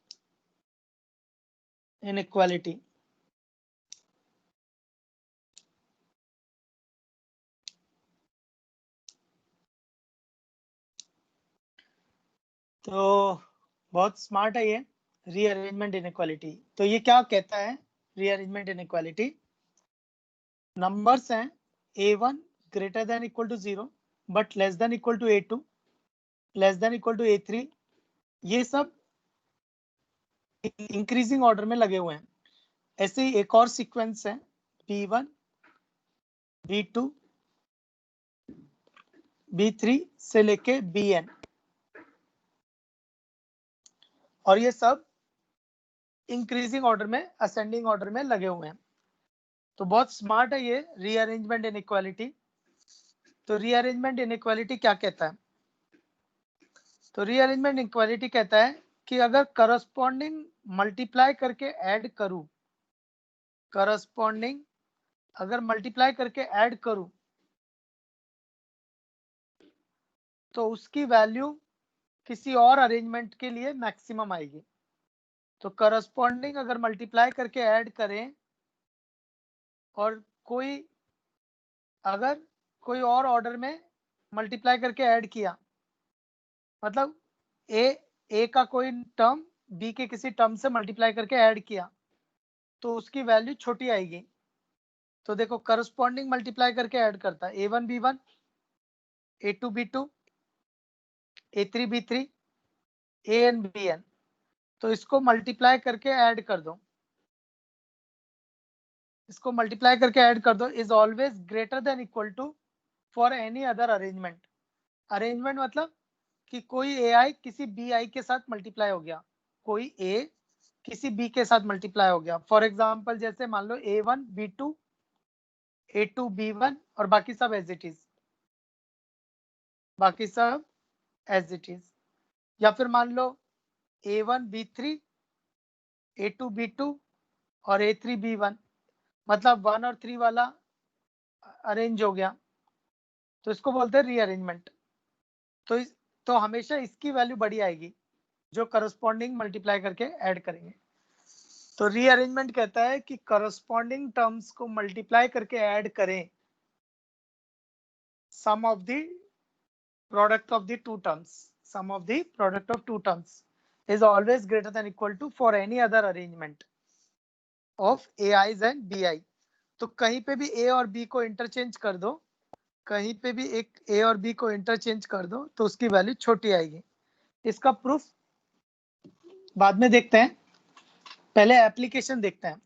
इनइक्वालिटी तो बहुत स्मार्ट है ये रीअरेंजमेंट इनइक्वालिटी। तो ये क्या कहता है रीअरेंजमेंट इनइक्वालिटी? नंबर्स हैं a1 greater than equal to 0 but less than equal to a2 less than equal to a3, ये सब इंक्रीजिंग ऑर्डर में लगे हुए हैं। ऐसे ही एक और सीक्वेंस है b1 b2 b3 से लेके bn, और ये सब इंक्रीजिंग ऑर्डर में असेंडिंग ऑर्डर में लगे हुए हैं। तो बहुत स्मार्ट है ये रीअरेंजमेंट इनइक्वालिटी। तो रीअरेंजमेंट इनइक्वालिटी क्या कहता है? तो रीअरेंजमेंट इनइक्वालिटी कहता है कि अगर करस्पॉन्डिंग मल्टीप्लाई करके ऐड करूं, करस्पॉन्डिंग अगर मल्टीप्लाई करके ऐड करूं तो उसकी वैल्यू किसी और अरेंजमेंट के लिए मैक्सिमम आएगी। तो करस्पॉन्डिंग अगर मल्टीप्लाई करके ऐड करें और अगर कोई और ऑर्डर में मल्टीप्लाई करके ऐड किया, मतलब ए का कोई टर्म बी के किसी टर्म से मल्टीप्लाई करके ऐड किया तो उसकी वैल्यू छोटी आएगी। तो देखो करस्पॉन्डिंग मल्टीप्लाई करके ऐड करता है a1 b1 a2 b2 a3 b3 an bn, तो इसको मल्टीप्लाई करके ऐड कर दो, इसको मल्टीप्लाई करके ऐड कर दो is always greater than equal to for any other arrangement. Arrangement मतलब कि कोई ai किसी bi के साथ मल्टीप्लाई हो गया, कोई a किसी b के साथ मल्टीप्लाई हो गया। फॉर एग्जांपल जैसे मान लो a1 b2 a2 b1 और बाकी सब एज इट इज, बाकी सब एज इट इज। या फिर मान लो a1 b3 a2 b2 और a3 b1, मतलब 1 और 3 वाला अरेंज हो गया, तो इसको बोलते हैं रीअरेंजमेंट। तो हमेशा इसकी वैल्यू बड़ी आएगी जो करस्पॉन्डिंग मल्टीप्लाई करके ऐड करेंगे। तो रीअरेंजमेंट कहता है कि करस्पॉन्डिंग टर्म्स को मल्टीप्लाई करके ऐड करें, sum of the product of the two terms, sum of the product of two terms is always greater than equal to for any other arrangement of ai's and bi। तो कहीं पे भी a और b को इंटरचेंज कर दो, कहीं पे भी एक a और b को इंटरचेंज कर दो तो उसकी वैल्यू छोटी आएगी। इसका प्रूफ बाद में देखते हैं, पहले एप्लीकेशन देखते हैं।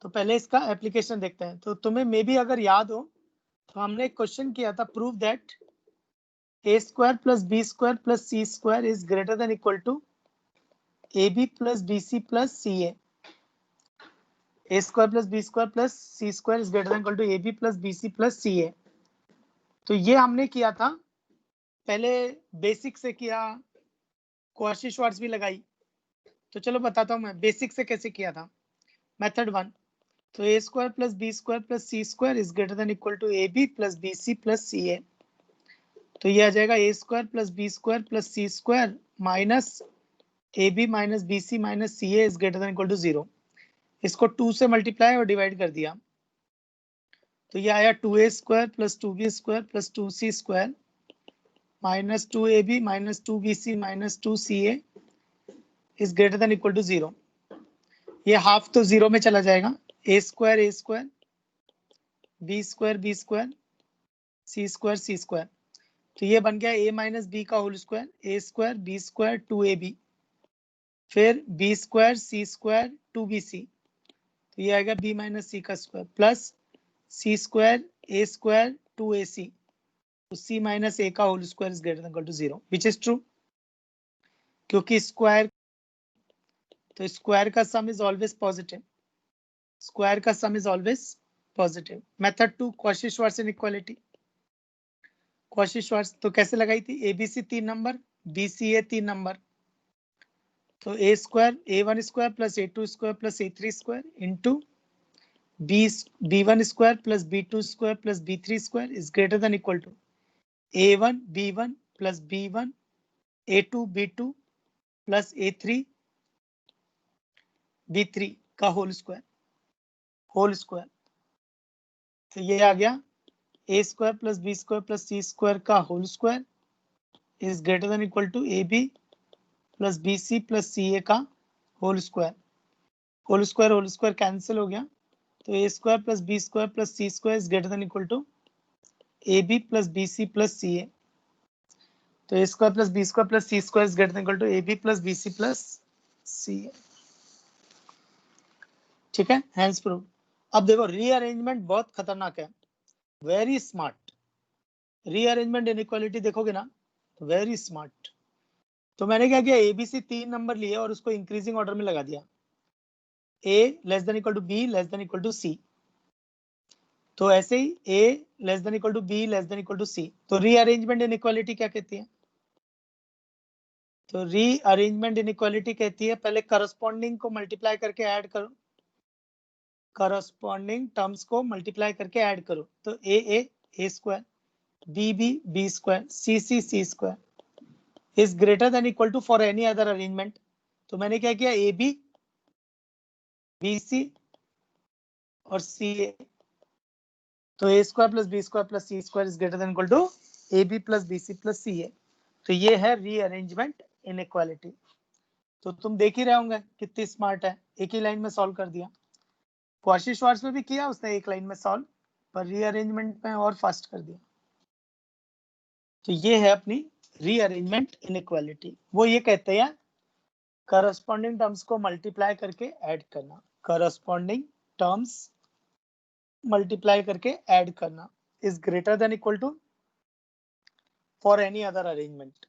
तो पहले इसका एप्लीकेशन देखते हैं। तो तुम्हें मे बी अगर याद हो तो हमने एक क्वेश्चन किया था, prove that a square plus b square plus c square is greater than equal to ab plus bc plus ca। a square plus b square plus c square is greater than equal to ab plus bc plus ca। तो ये हमने किया था, पहले बेसिक से किया, कॉची-श्वार्ट्ज भी लगाई। तो चलो बताता हूँ मैं बेसिक से कैसे किया था। मेथड 1, तो a square plus b square plus c square is greater than equal to ab plus bc plus ca। तो ये आ जाएगा a square plus b square plus c square minus ab minus bc minus ca is greater than equal to 0। इसको 2 से मल्टीप्लाई और डिवाइड कर दिया, तो ये आया 2a square plus 2b square plus 2c square minus 2ab minus 2bc minus 2ca is greater than equal to 0। ये हाफ तो 0 में चला जाएगा, a square b square c square c square. तो ये बन गया a माइनस b का whole square, a square b square 2ab, फिर b square c square 2bc, तो ये आएगा b माइनस c का square plus c square a square 2ac, तो c माइनस a का whole square is greater than equal to 0, which is true, क्योंकि स्क्वायर, तो स्क्वायर का sum is always positive, square का sum is always positive. Method 2 Cauchy Schwarz inequality. Cauchy Schwarz तो कैसे लगाई थी? एबीसी 3 नंबर, बीसीए 3 नंबर, तो a square a1 square plus a2 square plus a3 square into b1 square plus b2 square plus b3 square is greater than equal to a1 b1 plus b1 a2 b2 plus a3 b3 का होल स्क्वायर। तो ये आ गया a square plus b square plus c square का whole square is greater than equal to ab plus bc plus ca का होल स्क्वायर कैंसिल हो गया, तो a square plus b square plus c square is greater than equal to ab plus bc plus ca। तो a square plus b square plus c square is greater than equal to ab plus bc plus ca। ठीक है, हैंस प्रूव। अब देखो रीअरेंजमेंट बहुत खतरनाक है, वेरी स्मार्ट। रीअरेंजमेंट इनइक्वालिटी देखोगे ना, वेरी स्मार्ट। तो मैंने क्या किया, एबीसी 3 नंबर लिए और उसको इंक्रीजिंग ऑर्डर में लगा दिया, a less than equal to b less than equal to c। तो ऐसे ही a less than equal to b less than equal to c। तो रीअरेंजमेंट इनइक्वालिटी क्या कहती है? तो रीअरेंजमेंट इनइक्वालिटी कहती है पहले करस्पॉन्डिंग को मल्टीप्लाई करके ऐड करो, करस्पॉन्डिंग टर्म्स को मल्टीप्लाई करके ऐड करो। तो a square b square c square is greater than equal to for any other arrangement. तो मैंने क्या किया, ab bc और ca। तो a square plus b square plus c square is greater than equal to ab plus bc plus ca। तो ये है रीअरेंजमेंट इनइक्वालिटी। तो तुम देख ही रहे होंगे कितनी स्मार्ट है, एक ही लाइन में सॉल्व कर दिया। कॉशी-श्वार्ट्ज में भी किया उसने एक लाइन में सॉल्व, पर रीअरेंजमेंट में और फास्ट कर दिया। तो ये है अपनी रीअरेंजमेंट इनइक्वालिटी। वो ये कहते हैं करस्पॉन्डिंग टर्म्स को मल्टीप्लाई करके ऐड करना, करस्पॉन्डिंग टर्म्स मल्टीप्लाई करके ऐड करना is greater than equal to for any other arrangement.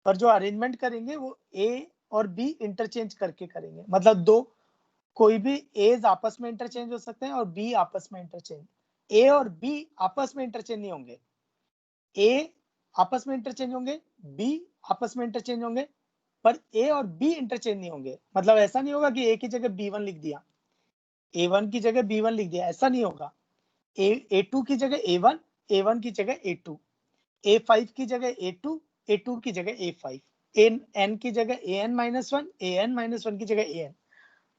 पर जो अरेंजमेंट करेंगे वो a और b इंटरचेंज करके करेंगे, मतलब दो कोई भी एज आपस में इंटरचेंज हो सकते हैं और b आपस में इंटरचेंज। a और b आपस में इंटरचेंज नहीं होंगे, a आपस में इंटरचेंज होंगे, b आपस में इंटरचेंज होंगे, पर a और b इंटरचेंज नहीं होंगे। मतलब ऐसा नहीं होगा कि a की जगह b1 लिख दिया, a1 की जगह b1 लिख दिया, ऐसा नहीं होगा। a2 की जगह a1, a1 की जगह a2, a5 की जगह a2, a2 की जगह a5, n की जगह an-1, an-1 की जगह an।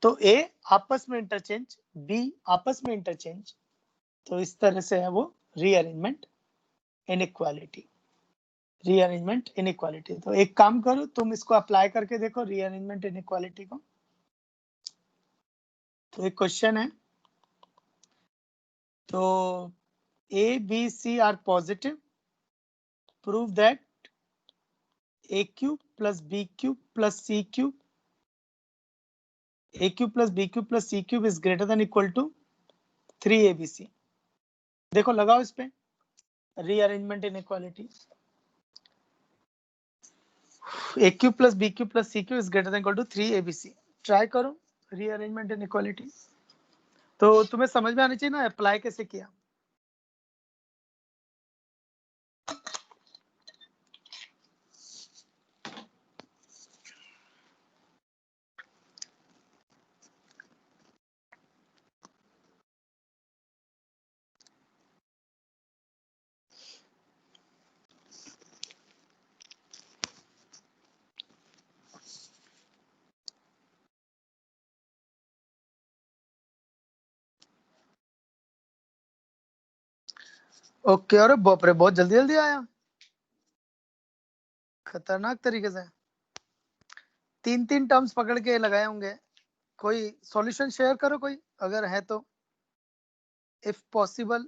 तो a आपस में इंटरचेंज, b आपस में इंटरचेंज। तो इस तरह से है वो रीअरेंजमेंट इनइक्वालिटी। रीअरेंजमेंट इनइक्वालिटी, तो एक काम करो तुम इसको अप्लाई करके देखो रीअरेंजमेंट इनइक्वालिटी को। तो एक क्वेश्चन है, तो a b c are positive, prove that a cube plus b cube plus c cube, a cube plus b cube plus c cube is greater than equal to 3abc। देखो लगाओ इस पे rearrangement inequality. a cube plus b cube plus c cube is greater than equal to 3abc। Try करो रीअरेंजमेंट इनइक्वालिटी। तो तुम्हें समझ में आना चाहिए ना अप्लाई कैसे किया। ओके, अरे बाप रे, बहुत जल्दी जल्दी आया, खतरनाक तरीके से। 3 टर्म्स पकड़ के लगाए होंगे। कोई सॉल्यूशन शेयर करो कोई, अगर है तो, इफ पॉसिबल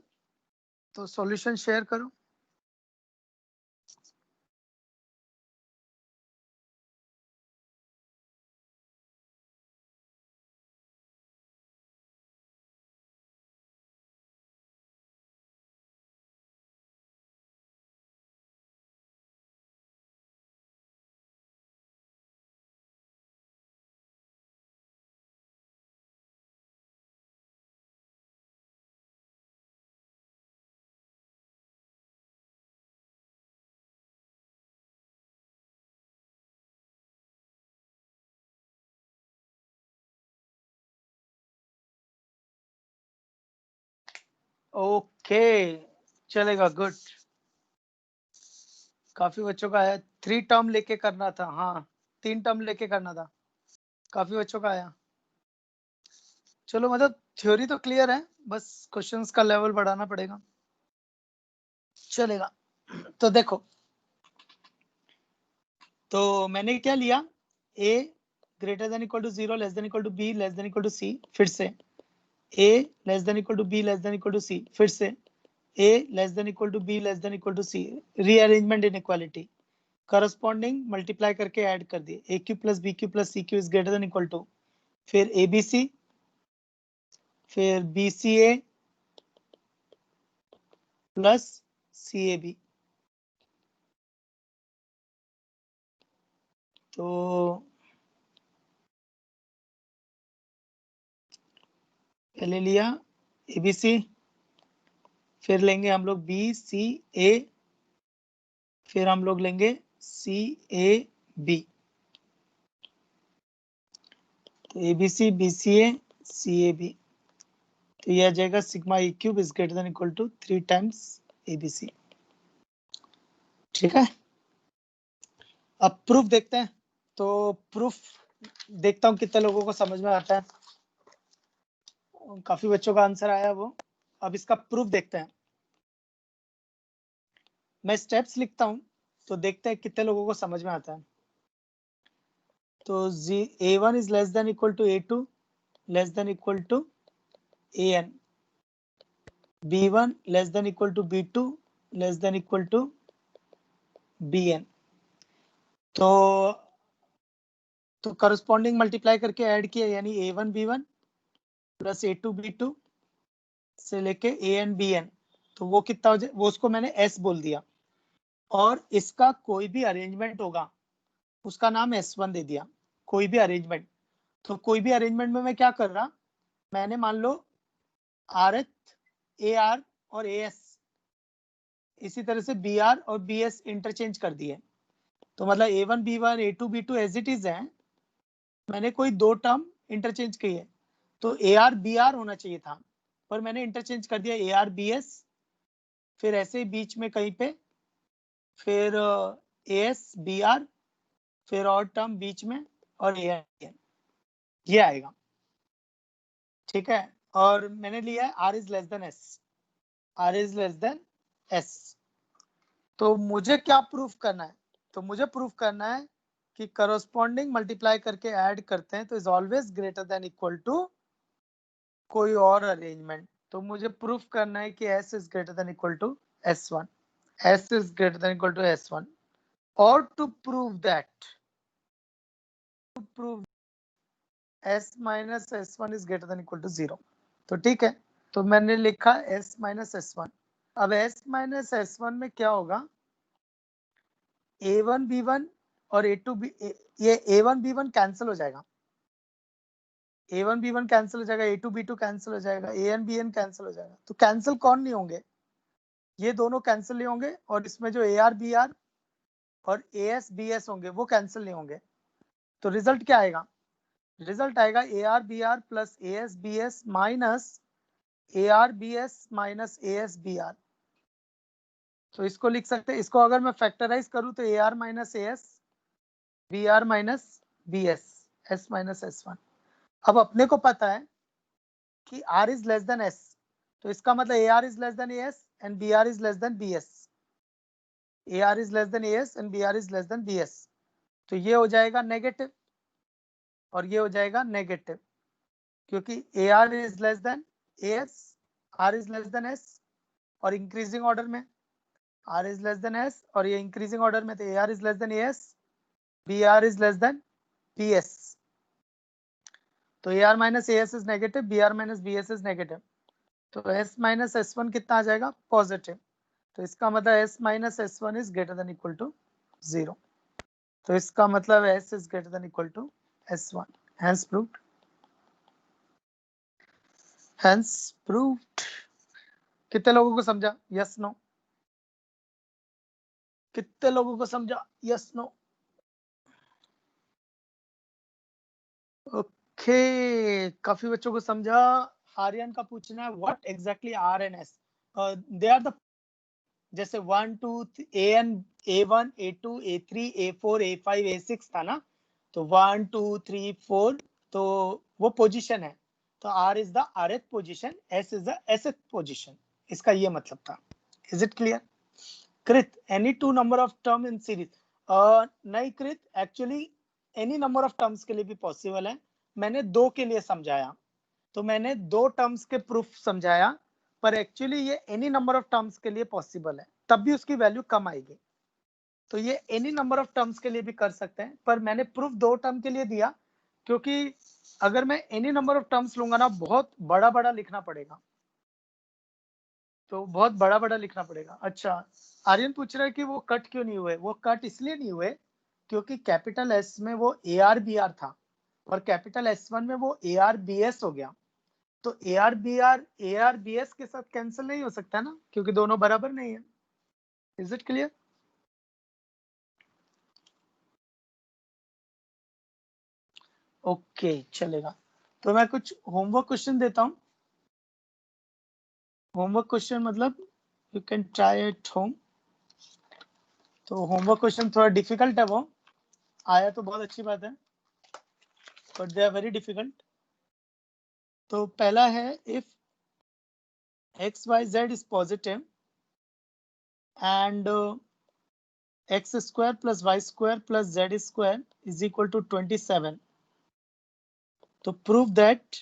तो सॉल्यूशन शेयर करो। ओके चलेगा, गुड। काफी बच्चों का आया। 3 टर्म लेके करना था, हाँ 3 टर्म लेके करना था, काफी बच्चों का आया। चलो मतलब थ्योरी तो क्लियर है, बस क्वेश्चंस का लेवल बढ़ाना पड़ेगा। चलेगा। तो देखो, तो मैंने क्या लिया, a greater than equal to 0 less than equal to b less than equal to c, फिर से a less than equal to b less than equal to c, फिर से a less than equal to b less than equal to c, rearrangement inequality, corresponding multiply करके ऐड कर दिए, a q plus b q plus c q is greater than equal to, फिर ए बी सी, फिर b c a plus c a b. तो पहले लिया ए बी सी, फिर लेंगे हम लोग बी सी ए, फिर हम लोग लेंगे सी ए बी। तो ए b c A C a b, तो यह आ जाएगा sigma e cube is greater than equal to 3 times a b c. ठीक है, अब प्रूफ देखते हैं। तो प्रूफ देखता हूँ कितने लोगों को समझ में आता है। काफी बच्चों का आंसर आया वो। अब इसका प्रूफ देखते हैं। मैं स्टेप्स लिखता हूँ तो देखते हैं कितने लोगों को समझ में आता है। तो a1 is less than equal to a2 less than equal to an, b1 less than equal to b2 less than equal to bn। तो करस्पॉन्डिंग मल्टीप्लाई करके ऐड किया, यानी a1 b1 plus a2 b2 से लेके an bn, तो वो कितना हो जाए, वो उसको मैंने s बोल दिया। और इसका कोई भी अरेंजमेंट होगा उसका नाम S1 दे दिया, कोई भी अरेंजमेंट। तो कोई भी अरेंजमेंट में मैं क्या कर रहा, मैंने मान लो RH AR और AS, इसी तरह से BR और BS इंटरचेंज कर दिए। तो मतलब A1 B1 A2 B2 as it is है, मैंने कोई 2 टर्म इंटरचेंज किए। तो AR BR होना चाहिए था, पर मैंने इंटरचेंज कर दिया AR BS, फिर ऐसे ही बीच में कहीं पे फिर AS BR, फिर और टर्म बीच में और AR, ये आएगा। ठीक है, और मैंने लिया है R is less than S, R is less than S। तो मुझे क्या प्रूफ करना है, तो मुझे प्रूफ करना है कि करस्पॉन्डिंग मल्टीप्लाई करके ऐड करते हैं तो is always greater than equal to कोई और अरेंजमेंट। तो मुझे प्रूफ करना है कि S is greater than equal to S1, S is greater than equal to S1, और to prove that, to prove S minus S1 is greater than equal to 0। तो ठीक है, तो मैंने लिखा S माइनस S1। अब S माइनस S1 में क्या होगा, A1 B1 और A2 B, ये A1 B1 कैंसिल हो जाएगा, A1 B1 कैंसिल हो जाएगा, A2 B2 कैंसिल हो जाएगा, AN BN कैंसिल हो जाएगा। तो कैंसिल कौन नहीं होंगे, ये दोनों कैंसिल नहीं होंगे, और इसमें जो AR BR और AS BS होंगे वो कैंसिल नहीं होंगे। तो रिजल्ट क्या आएगा, रिजल्ट आएगा AR BR plus AS BS minus AR BS minus AS BR। तो इसको लिख सकते हैं, इसको अगर मैं फैक्टराइज करूं तो AR minus AS BR minus BS, S minus S1। अब अपने को पता है कि R is less than S, तो इसका मतलब AR is less than AS and BR is less than BS, AR is less than AS and BR is less than BS। तो ये हो जाएगा नेगेटिव और ये हो जाएगा नेगेटिव, क्योंकि AR is less than AS, R is less than S, और इंक्रीजिंग ऑर्डर में R is less than S, और ये इंक्रीजिंग ऑर्डर में, तो AR is less than AS, BR is less than BS। तो AR minus AS is negative, BR minus BS is negative, तो S माइनस S1 कितना आ जाएगा, पॉजिटिव। तो इसका मतलब S minus S1 is greater than equal to 0। तो इसका मतलब S is greater than equal to S1, hence proved, hence proved. कितने लोगों को समझा, यस नो, कितने लोगों को समझा, यस नो। ओके, काफी बच्चों को समझा। आर्यन का पूछना है what exactly are N S, they are the, जैसे 1 2 A1 A2 A3 A4 A5 A6 था ना, तो 1 2 3 4 तो वो पोजीशन है, तो R is the rth position, S is the sth position, इसका ये मतलब था। Is it clear? Krit, any two number of term in series, नहीं Krit, actually any number of terms के लिए भी पॉसिबल है, मैंने दो के लिए समझाया, तो मैंने दो टर्म्स के प्रूफ समझाया, पर एक्चुअली ये एनी नंबर ऑफ टर्म्स के लिए पॉसिबल है, तब भी उसकी वैल्यू कम आएगी, तो ये एनी नंबर ऑफ टर्म्स के लिए भी कर सकते हैं, पर मैंने प्रूफ दो टर्म के लिए दिया, क्योंकि अगर मैं एनी नंबर ऑफ टर्म्स लूंगा ना, बहुत बड़ा बड़ा लिखना पड़ेगा, तो बहुत बड़ा बड़ा लिखना पड़ेगा। अच्छा, आर्यन पूछ रहा है कि वो कट क्यों नहीं हुए, वो कट इसलिए नहीं हुए क्योंकि कैपिटल एस में वो ARBR था और कैपिटल S1 में वो ARBS हो गया, तो ARBR ARBS के साथ कैंसिल नहीं हो सकता ना, क्योंकि दोनों बराबर नहीं है। Is it clear? ओके, चलेगा। तो मैं कुछ होमवर्क क्वेश्चन देता हूँ। होमवर्क क्वेश्चन मतलब you can try at home. तो होमवर्क क्वेश्चन थोड़ा डिफिकल्ट है, वो आया तो बहुत अच्छी बात है, but they are very difficult. तो पहला है, if XYZ is positive and x square plus y square plus z square is equal to 27, तो prove that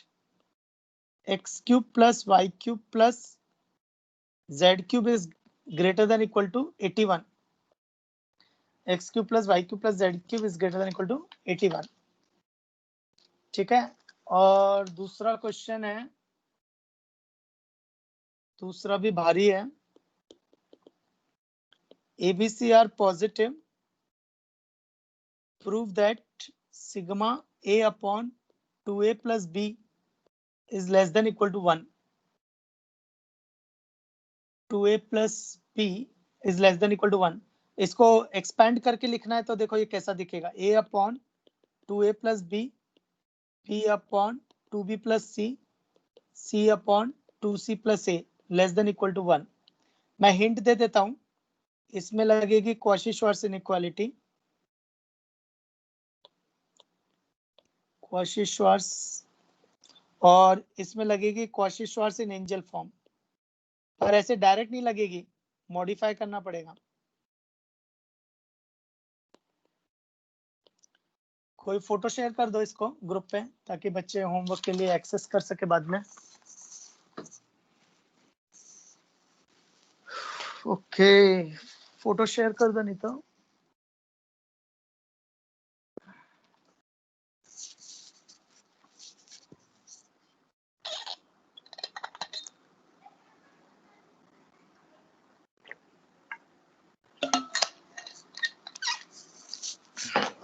x cube plus y cube plus z cube is greater than equal to 81, x cube plus y cube plus z cube is greater than equal to 81, ठीक है। और दूसरा क्वेश्चन है, दूसरा भी भारी है, ABC are positive, prove that sigma A upon 2A plus B is less than equal to 1, 2A plus B is less than equal to 1। इसको एक्सपैंड करके लिखना है, तो देखो ये कैसा दिखेगा, A upon 2A plus B, B upon 2B plus C, C upon 2C plus A less than equal to 1। मैं हिंट दे देता हूं, इसमें लगेगी क्वाशी-श्वार्ट्ज इनइक्वालिटी, क्वाशी-श्वार्ट्ज, और इसमें लगेगी क्वाशी-श्वार्ट्ज इन एंजल फॉर्म, पर ऐसे डायरेक्ट नहीं लगेगी, मॉडिफाई करना पड़ेगा। कोई फोटो शेयर कर दो इसको ग्रुप पे, ताकि बच्चे होमवर्क के लिए एक्सेस कर सके बाद में। ओके, फोटो शेयर कर दो, नहीं तो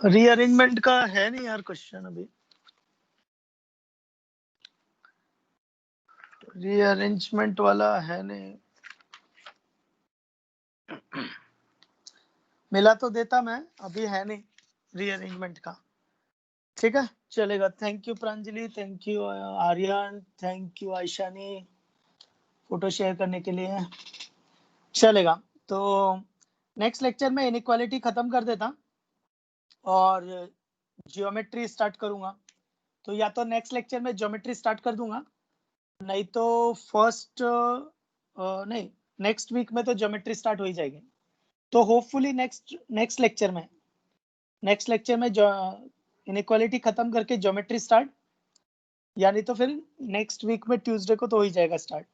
रीअरेंजमेंट का है नहीं यार क्वेश्चन, अभी रीअरेंजमेंट वाला है नहीं, मिला तो देता मैं, अभी है नहीं रीअरेंजमेंट का, ठीक है चलेगा। Thank you Pranjali, thank you Aryan, thank you Ayshani photo share करने के लिए, चलेगा। तो नेक्स्ट लेक्चर में इनइक्वालिटी खत्म कर देता और ज्योमेट्री स्टार्ट करूंगा, तो या तो नेक्स्ट लेक्चर में ज्योमेट्री स्टार्ट कर दूंगा, नहीं तो फर्स्ट नहीं, नेक्स्ट वीक में तो ज्योमेट्री स्टार्ट हो ही जाएगी, तो होपफुली नेक्स्ट लेक्चर में जो इनइक्वालिटी खत्म करके ज्योमेट्री स्टार्ट, यानी तो फिर नेक्स्ट वीक में ट्यूसडे को तो हो ही जाएगा स्टार्ट।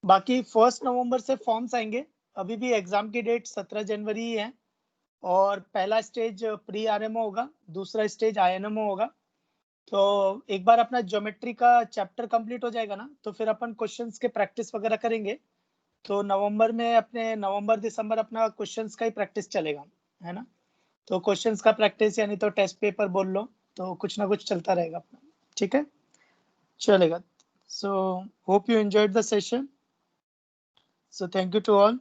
बाकी 1 नवंबर से फॉर्म्स आएंगे, अभी भी एग्जाम की डेट 17 जनवरी ही है, और पहला स्टेज प्री आरएमओ होगा, दूसरा स्टेज आईएनएमओ होगा। तो एक बार अपना ज्योमेट्री का चैप्टर कंप्लीट हो जाएगा ना, तो फिर अपन क्वेश्चंस के प्रैक्टिस वगैरह करेंगे, तो नवंबर में अपने नवंबर दिसंबर अपना क्वेश्चंस का ही प्रैक्टिस चलेगा, है ना। तो क्वेश्चंस का प्रैक्टिस यानी तो टेस्ट पेपर बोल लो, तो कुछ ना कुछ चलता रहेगा अपना, ठीक है चलेगा। So hope you enjoyed the session, so thank you to all.